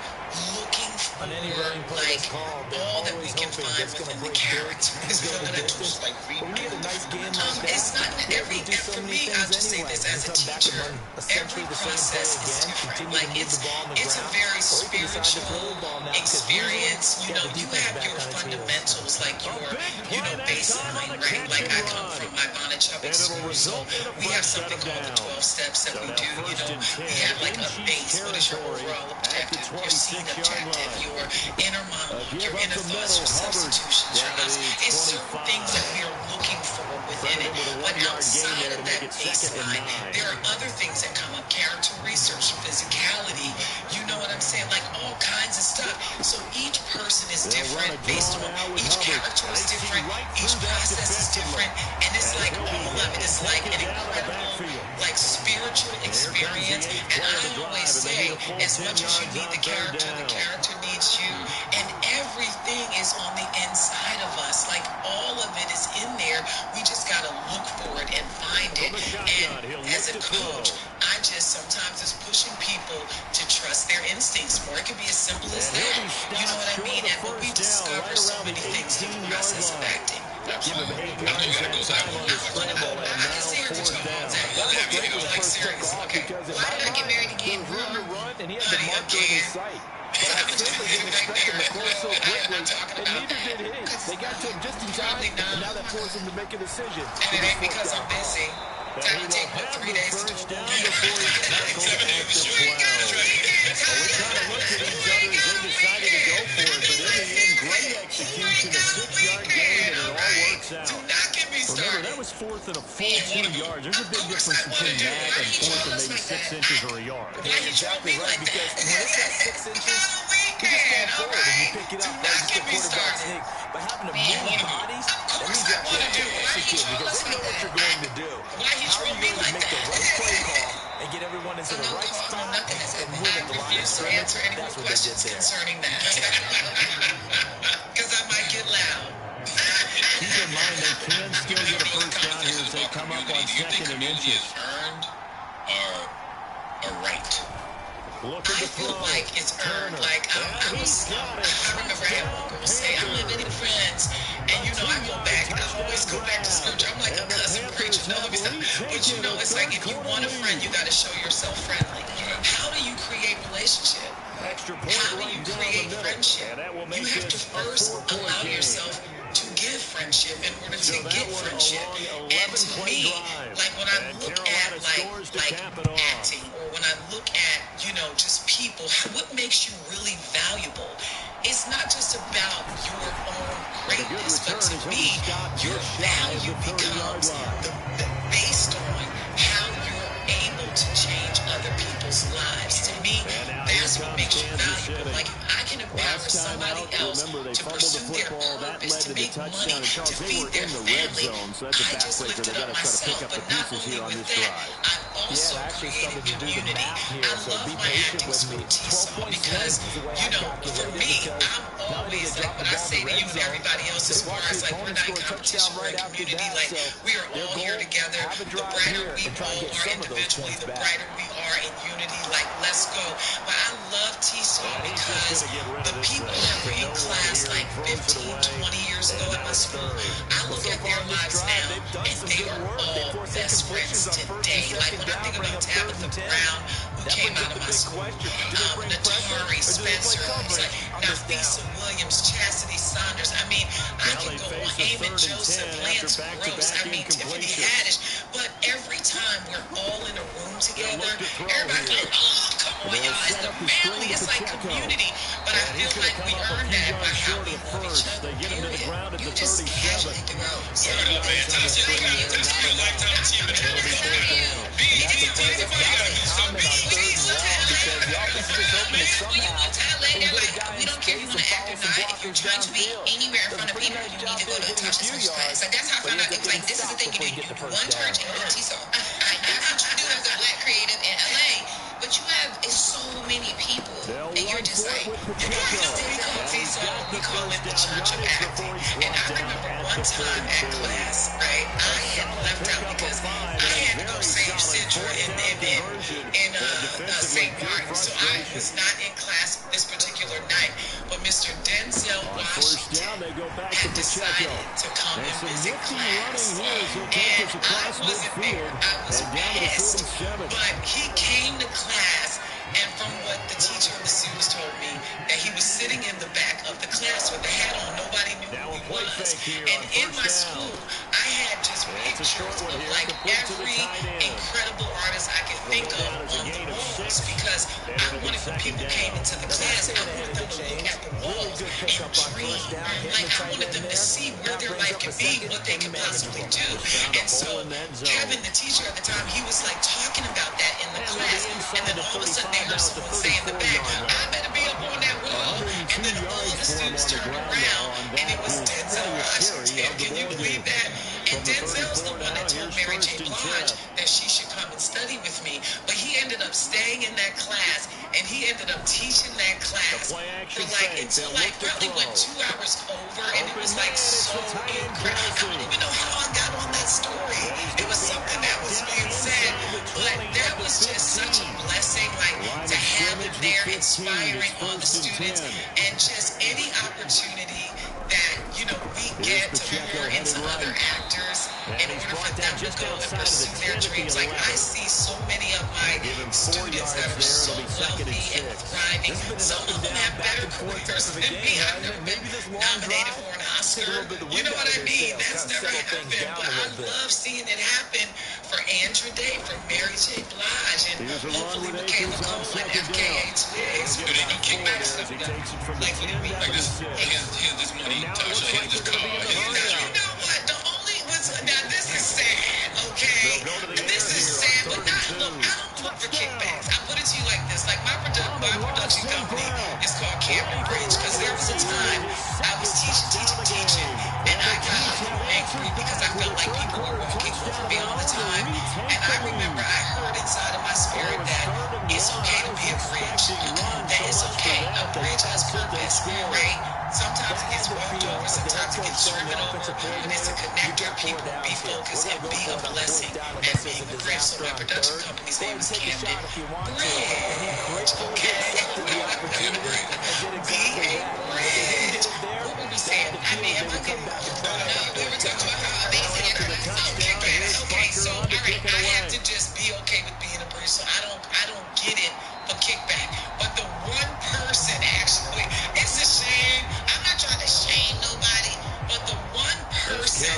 looking for On any running play like that's called, they're all that we always can hoping find that's going to within the break big characters. and You go know the what I mean? distance. But when you get a nice game like that, It's not you're able every, to do so for many me, things I'll just say anyway. this You as a come back and teacher, run every essentially the same play process is again, different. continue Like to move the ball on the it's a ground, very or you can decide to throw spiritual the ball now because experience. usually You know, the you defense have back your on its heels. fundamentals, like your, big you play know, that time on baseline, the right? catch Like and I come run. from Ivana Chubbuck And it'll School, so result in a we have first set something of called the downs. 12 steps that So we now do. You 1st know, and 10 we have like in a Chiefs base. What is your territory overall at the objective? Your scene 26-yard objective, line. your inner monologue, Give your up inner the thoughts, middle. your Hubbard substitutions, your down to ups. the It's certain things that we 25. are looking for within Brandon it. with a But 1-yard gain outside there of to that make it 2nd and baseline, 9. there are other things that come up. Character research, physicality, you know what I'm saying? Like all kinds of stuff. So each person is They'll run different a based draw on now with each Hubbard. character is Dicey different. right Each through that process is defensively. different. And it's As like he'll be all hit of it and is like taken an down to the incredible, backfield. like spiritual Here comes the experience. 8th And play of I the drive, always and they say, need a full as 10 much as you yards need on the 3rd character down. needs you. And everything is on the inside of us. Like all of it is in there. We just got to look for it and find it. From the shotgun, And he'll as look a to coach, throw. I just sometimes is pushing people to trust their instincts more. It can be as simple as And he'll that. be You know stopped what I short mean? of the And but we first down, discover right so around many the things through the 18-yard process of line. acting. Give him 8 I know yards you gotta that go to that time one. on the scramble, and I can now see her 4th talk all down. day. That looked great Like, when it first took seriously, off okay. because in Why my did I get mind, married there again? was room to run and he had the Honey, marker in his again. sight. But I certainly didn't and neither did he. They got to him just in time, and now that forced him to make a decision. And it ain't because I'm busy. That would take, what, 3 days to do a down before he's tackled at the 12. Well, we kind of looked at each other as they decided to go for it, but in the end, great execution, a 6-yard gain, and it all works out. Remember, that was fourth and a full 2 yards. There's a big difference between that and fourth and maybe 6 inches or a yard. You're exactly right, because when it's at 6 inches, you just fall forward and you pick it up. Right? Just the quarterback sneak. But having to move bodies, that means you have to execute because they know what you're going to do. How are you going to make the right play call and get everyone into the right spot and win at the line of scrimmage? That's what they did there. Concerning that. Because I might get loud. Keep in mind they can still get a first down here as they come up on 2nd and inches. Earned or right? Looking I to feel throw. like it's earned. Like I remember I had one girl say, "I'm living in friends," and you know I go back. I always go back to scripture. I'm like a cousin preacher. No, let me stop. But you know, it's like if you want a friend, you got to show yourself friendly. How do you create relationship? How do you create friendship? You have to first allow yourself to give friendship in order to get friendship. And to me, like when I look at like acting, or when I look at, you know, just people, what makes you really valuable? It's not just about your own greatness, but to me, your value becomes based on how you're able to change other people's lives. To me, that's what makes you valuable. Like if I can empower somebody else to pursue their purpose, to make money, to feed their family, I just lifted up myself. But not only with that, I've also created community. I love my acting school, T-Saw, because, you know, for me, I'm always, like what I say to you and everybody else as far as like we're not in competition, we're in community, like we are all here together. The brighter we all are individually, the brighter we are in unity, like let's go. But I love T-Saw because the people that were in class like 15, 20 years ago at my school, I look at their lives now and they are all best friends today. Like when I think about Tabitha Brown, who came out of my school, Natari, Spencer, like Nafisa Williams, Chastity Saunders. I mean, I can go on. Eamon Joseph, Lance Gross. I mean, Tiffany Haddish. But every time we're all in a room together, everybody's like, oh, come on, y'all. It's the family. It's like community. But I feel like we earn that by how we love each other, period. You just casually throughout. Word up, man. Tell us your lifetime achievement. B, give me a We don't care if you want to act or not. If you're trying to be anywhere in front of people, you need to go to a touch and switch class. Like that's how I found out. It was like this is the thing you do. You do one church and one T-Saw. That's what you do as a black creative in LA. But you have so many people, and you're just like, we call T-Saw, we call it the Church of Acting. And I remember one time at class, right? I had left out because I had to go save Sidra in St. Martin. So I was not in class this particular night. But Mr. Denzel Washington had decided to come and visit class. And I wasn't there. I was pissed. But he came to class, and from what the teacher and the students told me, that he was sitting in the back of the class with the hat on. Nobody knew who he was. And in my school, I had just pictures of like every incredible artist I could think of on the walls, because I wanted when people came into the class, I wanted them to look at the walls and dream. Like I wanted them to see where their life could be, what they could possibly do. And so Kevin, the teacher at the time, he was like talking about that in the class, and then all of a sudden they heard someone say in the back, I better be up on that wall. And then all the students turned around, and it was Denzel Washington. Can you believe that? And Denzel's the one that told Mary J. Blige that she should come and study with me. But he ended up staying in that class, and he ended up teaching that class for like until like probably went 2 hours over, and it was like so incredible. I don't even know how I got on that story. It was something that was being said, but that was just such a blessing, like to have him there inspiring all the students, and just any opportunity that, you know, we get to pour into other actors in order for them to go and pursue their dreams. Like I see so many of my students that are so wealthy and thriving. Some of them have better careers than me. I've never been nominated for an Oscar. You know what I mean? That's never happened. But I love seeing it happen for Andra Day, for Mary J. Blige, and hopefully Michaela Cole and FKA Twigs. Do they do kickbacks? Like, what do you mean? Like this, here's this money, Tasha, here's this car. You know what? The only now this is sad, okay? This is sad, but not look. I don't look for kickbacks. I put it to you like this: like my production company is called Cameron Bridge because there was a time I was teaching, and I got a little angry because I felt like people were walking over me all the time. And I remember I heard inside of my spirit that it's okay to be a bridge. That it's okay. A bridge has purpose, right? Sometimes it gets walked over, sometimes it gets driven over, and it's to connect our people, be focused, and be a blessing at being a bridge. So my production company's name is Camden Bridge, okay? Be a bridge. What were we saying? I mean, we were talking about how amazing it is. Okay, so all right, I have to just be okay with being a bridge. So I don't get it for kickback. But the one person actually, it's a shame. I'm not trying to shame nobody, but the one person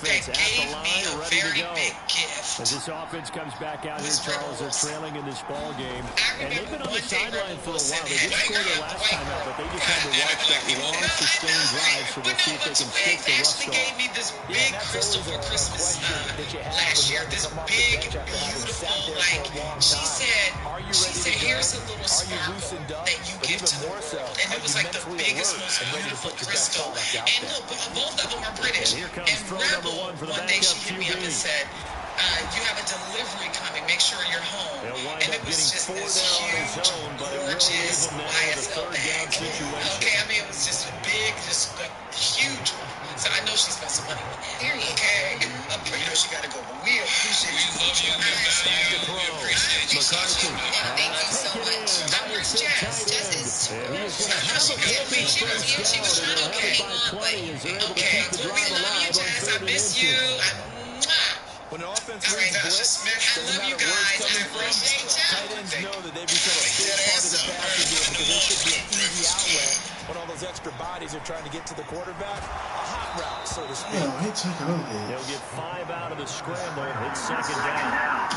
that gave me a very big gift. As this offense comes back out here, Charles, they're trailing in this ball game. And they've been on the sideline for a while. They did score their last time out, but they just had to watch that long, sustained drive, so we'll see if they can stick the rust off. Gave me this big crystal for Christmas last year. This big, beautiful, like, she said, here's a little sparkle that you give to the world. And it was like the biggest, most beautiful crystal. And look, both of them are British. And Rebel, one day she hit me up and said, you have a delivery coming. Make sure you're home. And it was just this huge, gorgeous YSL bag. Okay, I mean, it was just a big, just a huge one. So I know she spent some money on that. Okay. You know, she got to go. But we appreciate you. We appreciate you. Thank you so much. Where's Jess? Jess is... She was trying to okay. Okay. Well, we love you, Jess. I miss you. When an offense reads blitz, doesn't matter where it's coming from, tight ends know that they become a big part of the passing game because they should be an easy outlet when all those extra bodies are trying to get to the quarterback. A hot route, so to speak. They'll get 5 out of the scramble. It's second down.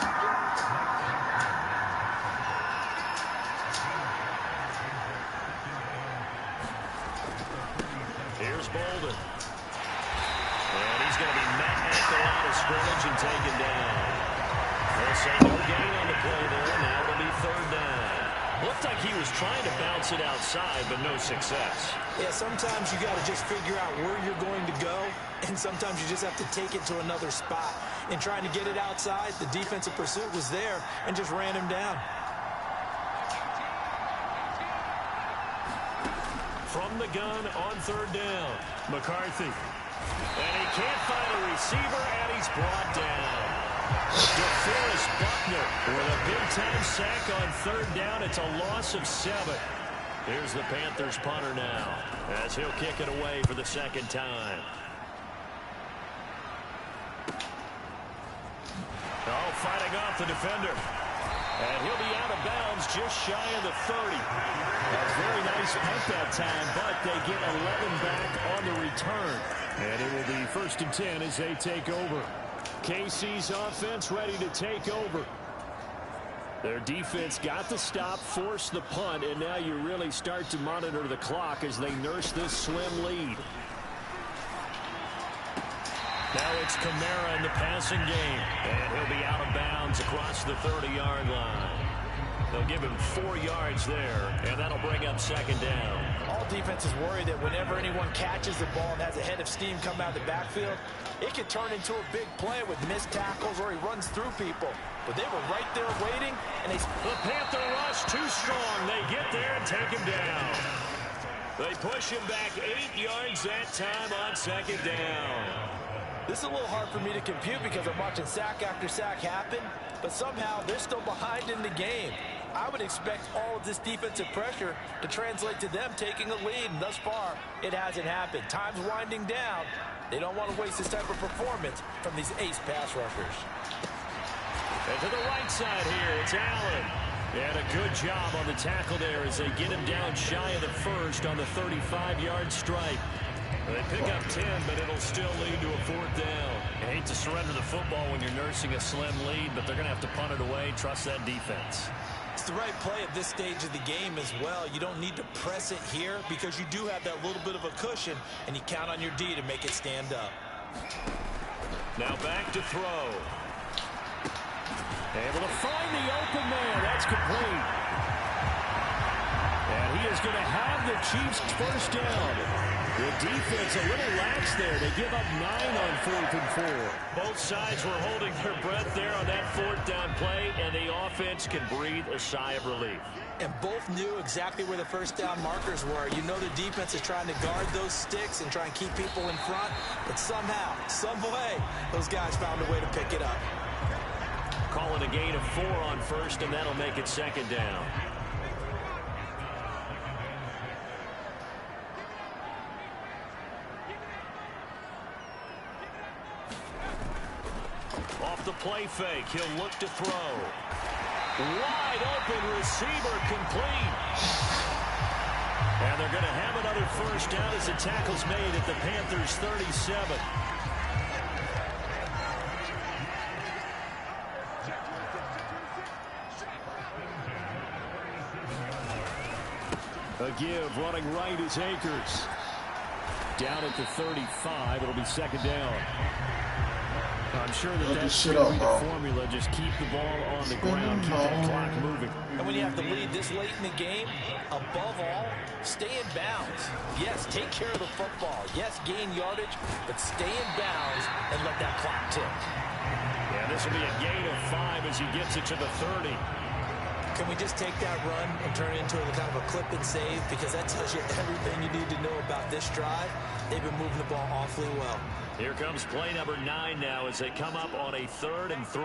Here's Bolden. And he's going to be met at the line of scrimmage and taken down. They'll say no gain on the play there. Now it'll be third down. Looked like he was trying to bounce it outside, but no success. Yeah, sometimes you got to just figure out where you're going to go, and sometimes you just have to take it to another spot. In trying to get it outside, the defensive pursuit was there and just ran him down. From the gun on third down, McCarthy. And he can't find a receiver, and he's brought down. DeForest Buckner with a big-time sack on third down. It's a loss of 7. Here's the Panthers punter now, as he'll kick it away for the second time. Oh, fighting off the defender. And he'll be out of bounds just shy of the 30. A very nice punt that time, but they get 11 back on the return. And it will be 1st and 10 as they take over. KC's offense ready to take over. Their defense got the stop, forced the punt, and now you really start to monitor the clock as they nurse this slim lead. Now it's Kamara in the passing game, and he'll be out of bounds across the 30-yard line. They'll give him 4 yards there, and that'll bring up second down. All defenses worry that whenever anyone catches the ball and has a head of steam come out of the backfield, it could turn into a big play with missed tackles or he runs through people. But they were right there waiting, and the Panther rush too strong. They get there and take him down. They push him back 8 yards that time on second down. This is a little hard for me to compute because I'm watching sack after sack happen, but somehow they're still behind in the game. I would expect all of this defensive pressure to translate to them taking a lead, and thus far, it hasn't happened. Time's winding down. They don't want to waste this type of performance from these ace pass rushers. And to the right side here, it's Allen. And a good job on the tackle there as they get him down shy of the first on the 35-yard stripe. They pick up 10, but it'll still lead to a 4th down. You hate to surrender the football when you're nursing a slim lead, but they're going to have to punt it away. Trust that defense. It's the right play at this stage of the game as well. You don't need to press it here because you do have that little bit of a cushion, and you count on your D to make it stand up. Now back to throw. Able to find the open man. That's complete. And he is going to have the Chiefs' first down. The defense a little lax there. They give up 9 on 4th and 4. Both sides were holding their breath there on that 4th down play, and the offense can breathe a sigh of relief. And both knew exactly where the first down markers were. You know the defense is trying to guard those sticks and try and keep people in front, but somehow, some way, those guys found a way to pick it up. Calling a gain of 4 on first, and that'll make it 2nd down. Off the play fake, he'll look to throw. Wide open receiver, complete. And they're going to have another first down as the tackle's made at the Panthers' 37. A give, running right is Akers. Down at the 35, it'll be 2nd down. I'm sure that's going to be the formula. Just keep the ball on the ground, keep that clock moving. And when you have to lead this late in the game, above all, stay in bounds. Yes, take care of the football. Yes, gain yardage, but stay in bounds and let that clock tick. Yeah, this will be a gain of 5 as he gets it to the 30. Can we just take that run and turn it into a kind of a clip and save? Because that tells you everything you need to know about this drive. They've been moving the ball awfully well. Here comes play number 9 now as they come up on a 3rd and 3.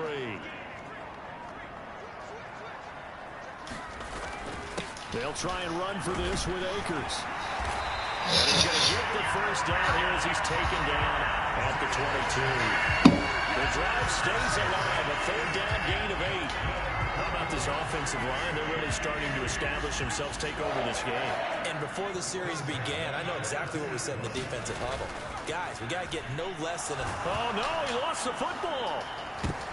They'll try and run for this with Akers. And he's going to get the first down here as he's taken down at the 22. The drive stays alive, a 3rd down gain of 8. How about this offensive line? They're really starting to establish themselves, take over this game. And before the series began, I know exactly what we said in the defensive huddle. Guys, we got to get no less than a... Oh, no, he lost the football.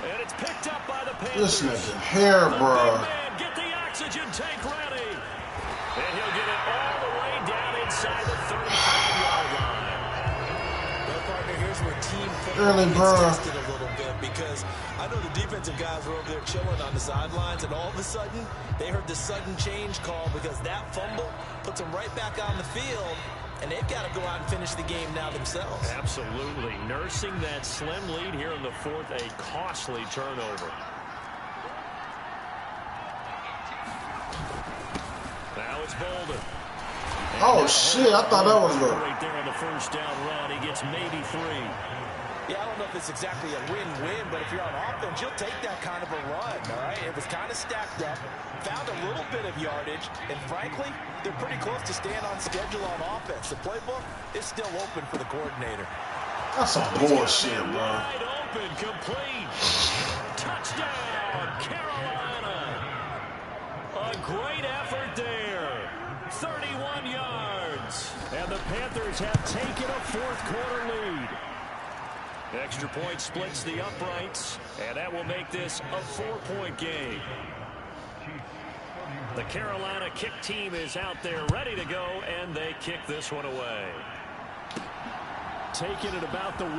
And it's picked up by the Panthers. This nigga hair, bro. Man, get the oxygen tank ready. And he'll get it all the way down inside the 35-yard line. Well, partner, here's where team football gets tested a little bit because I know the defensive guys were over there chilling on the sidelines, and all of a sudden, they heard the sudden change call because that fumble puts them right back on the field, and they've got to go out and finish the game now themselves. Absolutely. Nursing that slim lead here in the 4th, a costly turnover. Now it's Bolden. Oh, shit. I thought that was the... Right there on the first down run. He gets maybe 3. Yeah, I don't know if it's exactly a win-win, but if you're on offense, you'll take that kind of a run, all right? It was kind of stacked up, found a little bit of yardage, and frankly, they're pretty close to staying on schedule on offense. The playbook is still open for the coordinator. That's some bullshit, bro. Wide open, complete. Touchdown, Carolina. A great effort there. 31 yards. And the Panthers have taken a 4th quarter lead. Extra point splits the uprights, and that will make this a 4-point game. The Carolina kick team is out there ready to go, and they kick this one away. Taking it about the 1.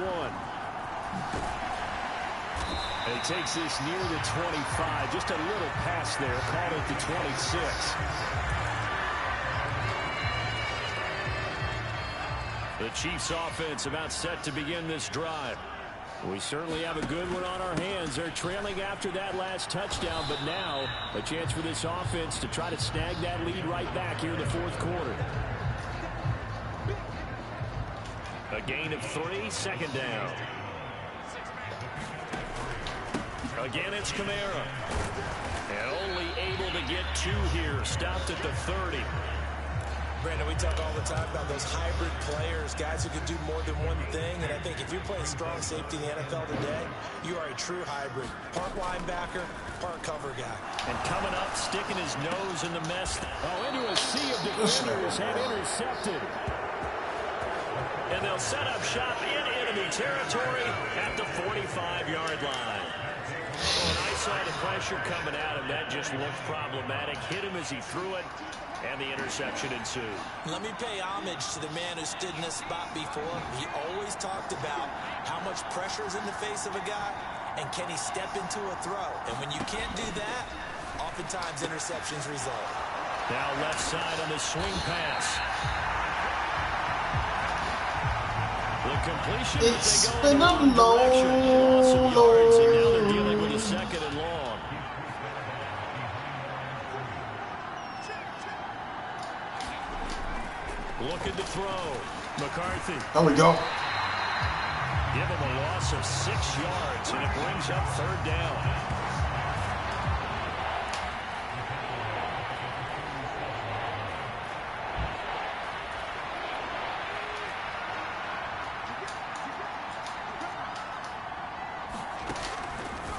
And he takes this near the 25. Just a little pass there. Called it the 26. The Chiefs offense about set to begin this drive. We certainly have a good one on our hands. They're trailing after that last touchdown, but now a chance for this offense to try to snag that lead right back here in the 4th quarter. A gain of 3, 2nd down. Again, it's Kamara. And only able to get 2 here. Stopped at the 30. Brandon, we talk all the time about those hybrid players, guys who can do more than one thing. And I think if you're playing strong safety in the NFL today, you are a true hybrid. Part linebacker, part cover guy. And coming up, sticking his nose in the mess. Oh, into a sea of defenders and intercepted. And they'll set up shop in enemy territory at the 45-yard line. Oh, and I saw the pressure coming at him. That just looked problematic. Hit him as he threw it. And the interception ensued. Let me pay homage to the man who stood in this spot before. He always talked about how much pressure is in the face of a guy, and can he step into a throw. And when you can't do that, oftentimes interceptions result. Now left side on the swing pass. The completion. It's they go in the wrong direction. Loss of yards, and now they're dealing with a second and long. Looking to throw. McCarthy. There we go. Give him a loss of 6 yards, and it brings up third down.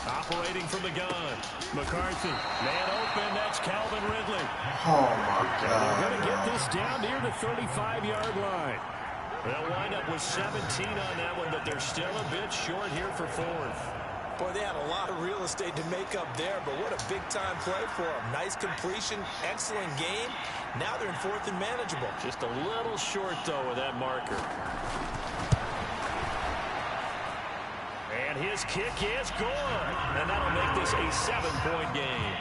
Operating from the gun. McCarthy. Man open. That's Calvin Ridley. Oh, my God. They're going to get this down near the 35-yard line. They'll wind up with 17 on that one, but they're still a bit short here for fourth. Boy, they had a lot of real estate to make up there, but what a big-time play for them. Nice completion, excellent game. Now they're in fourth and manageable. Just a little short, though, with that marker. And his kick is good. And that'll make this a 7-point game.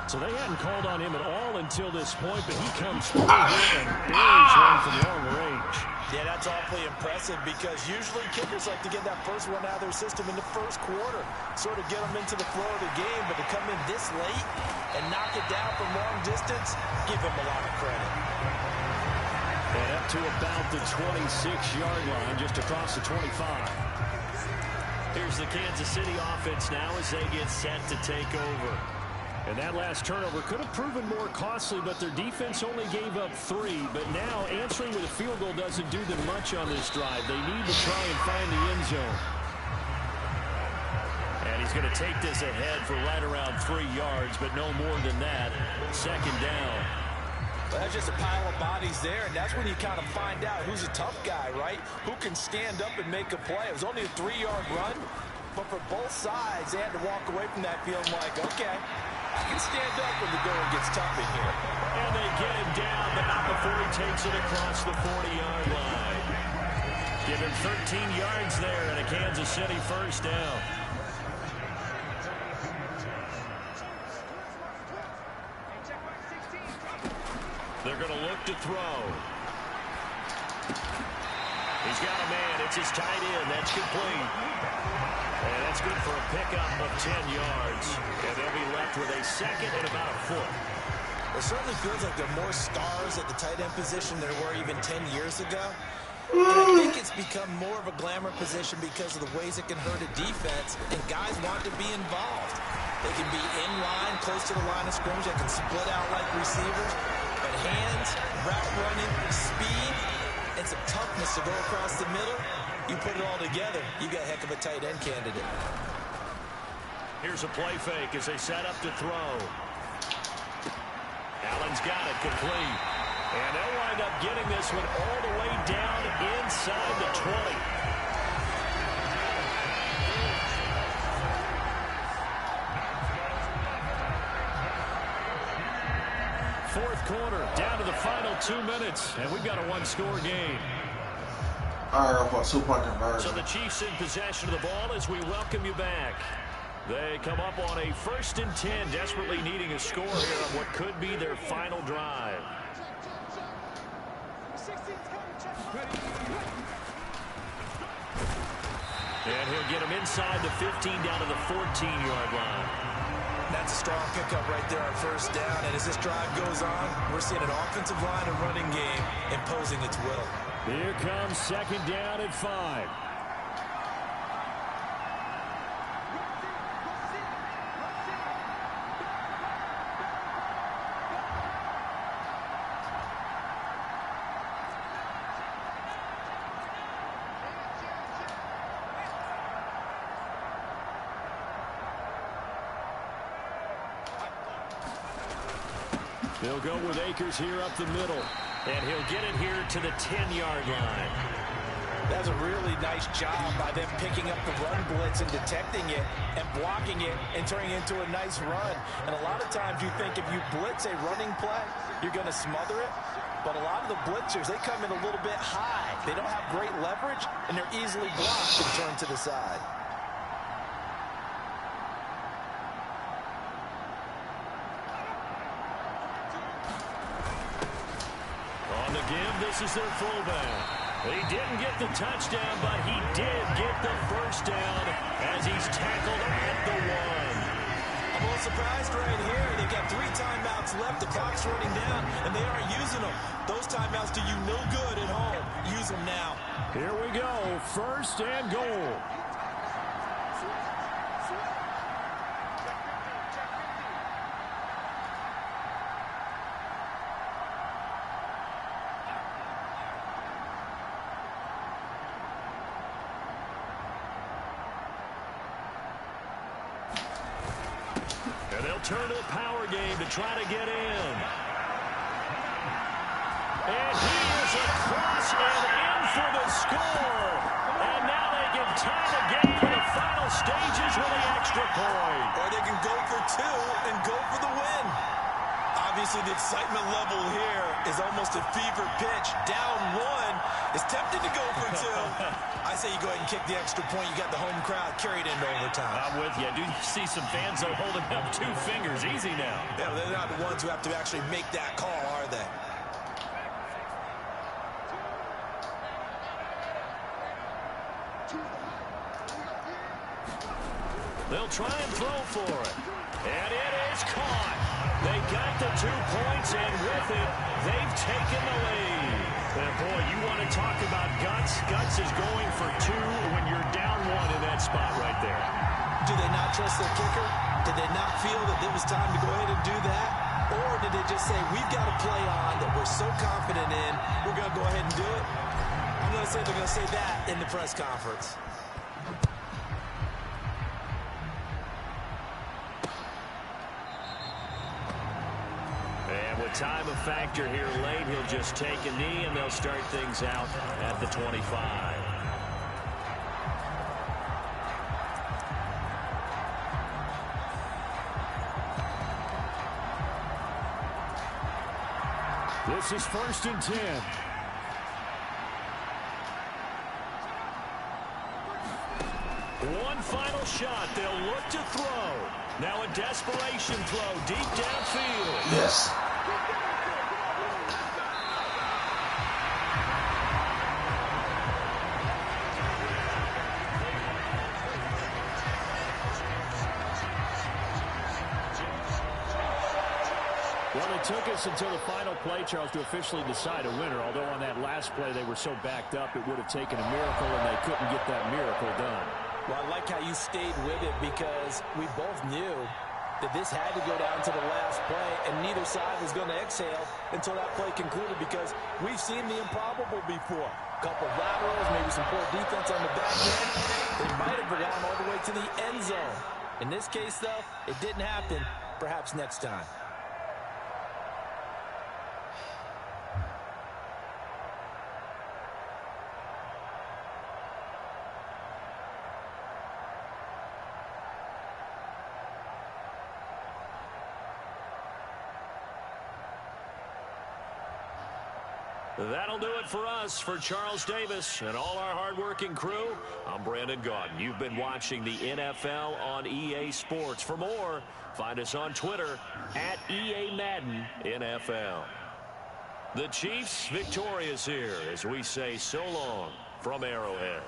So they hadn't called on him at all until this point, but he comes through here and buries one from long range. Yeah, that's awfully impressive because usually kickers like to get that first one out of their system in the first quarter, sort of get them into the flow of the game, but to come in this late and knock it down from long distance, give him a lot of credit. And up to about the 26-yard line, just across the 25. Here's the Kansas City offense now as they get set to take over. And that last turnover could have proven more costly, but their defense only gave up 3. But now answering with a field goal doesn't do them much on this drive. They need to try and find the end zone. And he's going to take this ahead for right around 3 yards, but no more than that. Second down. Well, that's just a pile of bodies there, and that's when you kind of find out who's a tough guy, right? Who can stand up and make a play. It was only a 3-yard run, but for both sides, they had to walk away from that feeling like, okay, I can stand up when the going gets tough in here. And they get him down, but not before he takes it across the 40-yard line. Give him 13 yards there and a Kansas City first down. They're going to look to throw. He's got a man. It's his tight end. That's complete. And that's good for a pickup of 10 yards. And they'll be left with a second and about a foot. It certainly feels like there are more stars at the tight end position than there were even 10 years ago. And I think it's become more of a glamour position because of the ways it can hurt a defense, and guys want to be involved. They can be in line, close to the line of scrimmage. They can split out like receivers. But hands, route running, speed, and some toughness to go across the middle, you put it all together, you got a heck of a tight end candidate. Here's a play fake as they set up to throw. Allen's got it complete. And they'll wind up getting this one all the way down inside the 20. Fourth quarter, down to the final 2 minutes, and we've got a one-score game. All right, for a 2-point conversion. So the Chiefs in possession of the ball as we welcome you back. They come up on a 1st and 10, desperately needing a score here on what could be their final drive. And he'll get him inside the 15 down to the 14-yard line. That's a strong pickup right there on first down. And as this drive goes on, we're seeing an offensive line and running game imposing its will. Here comes second down at 5. They'll go with Akers here up the middle. And he'll get it here to the 10-yard line. That's a really nice job by them picking up the run blitz and detecting it and blocking it and turning it into a nice run. And a lot of times you think if you blitz a running play, you're going to smother it. But a lot of the blitzers, they come in a little bit high. They don't have great leverage, and they're easily blocked and turned to the side. On the give, this is their fullback. He didn't get the touchdown, but he did get the first down as he's tackled at the 1. I'm a little surprised right here. They've got 3 timeouts left. The clock's running down, and they aren't using them. Those timeouts do you no good at home. Use them now. Here we go. First and goal. Turn to the power game to try to get in. And he is across and in for the score. And now they can tie the game in the final stages with the extra point. Or they can go for 2 and go for the win. Obviously, the excitement level here is almost a fever pitch. Down 1 is tempted to go for 2. I say you go ahead and kick the extra point. You got the home crowd carried into overtime. I'm with you. I do see some fans though holding up 2 fingers. Easy now. Yeah, they're not the ones who have to actually make that call, are they? They'll try and throw for it. And it is caught. They got the 2 points, and with it, they've taken the lead. And boy, you want to talk about guts. Guts is going for 2 when you're down 1 in that spot right there. Do they not trust their kicker? Did they not feel that it was time to go ahead and do that? Or did they just say, we've got a play on that we're so confident in, we're going to go ahead and do it? I'm going to say they're going to say that in the press conference. Time a factor here late. He'll just take a knee, and they'll start things out at the 25. This is 1st and 10. One final shot. They'll look to throw. Now a desperation throw deep downfield. Yes. Well, it took us until the final play, Charles, to officially decide a winner. Although on that last play they were so backed up, it would have taken a miracle, and they couldn't get that miracle done. Well, I like how you stayed with it because we both knew that this had to go down to the last play, and neither side was going to exhale until that play concluded because we've seen the improbable before. A couple of laterals, maybe some poor defense on the back end. They might have gone all the way to the end zone. In this case, though, it didn't happen. Perhaps next time. That'll do it for us. For Charles Davis and all our hardworking crew, I'm Brandon Gaudin. You've been watching the NFL on EA Sports. For more, find us on Twitter at EA Madden NFL. The Chiefs victorious here as we say so long from Arrowhead.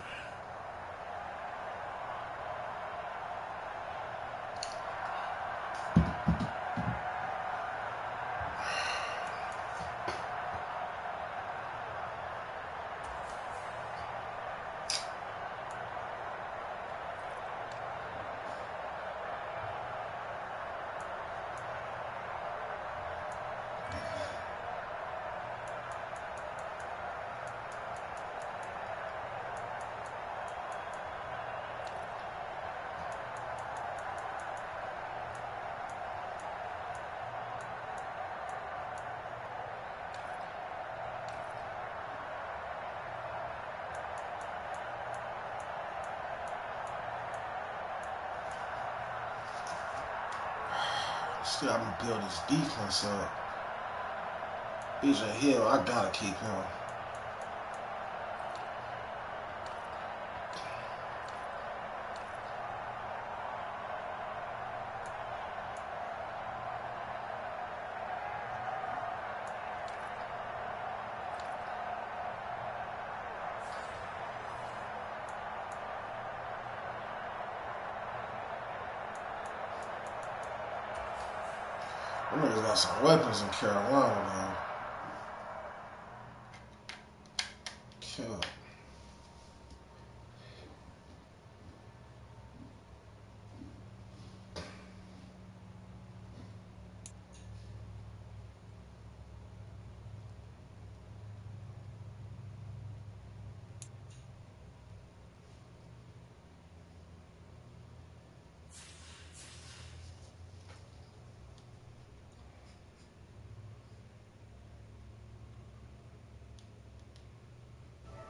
Still, I'm gonna build this defense up. EJ Hill, I gotta keep him. Them niggas got some weapons in Carolina, though. God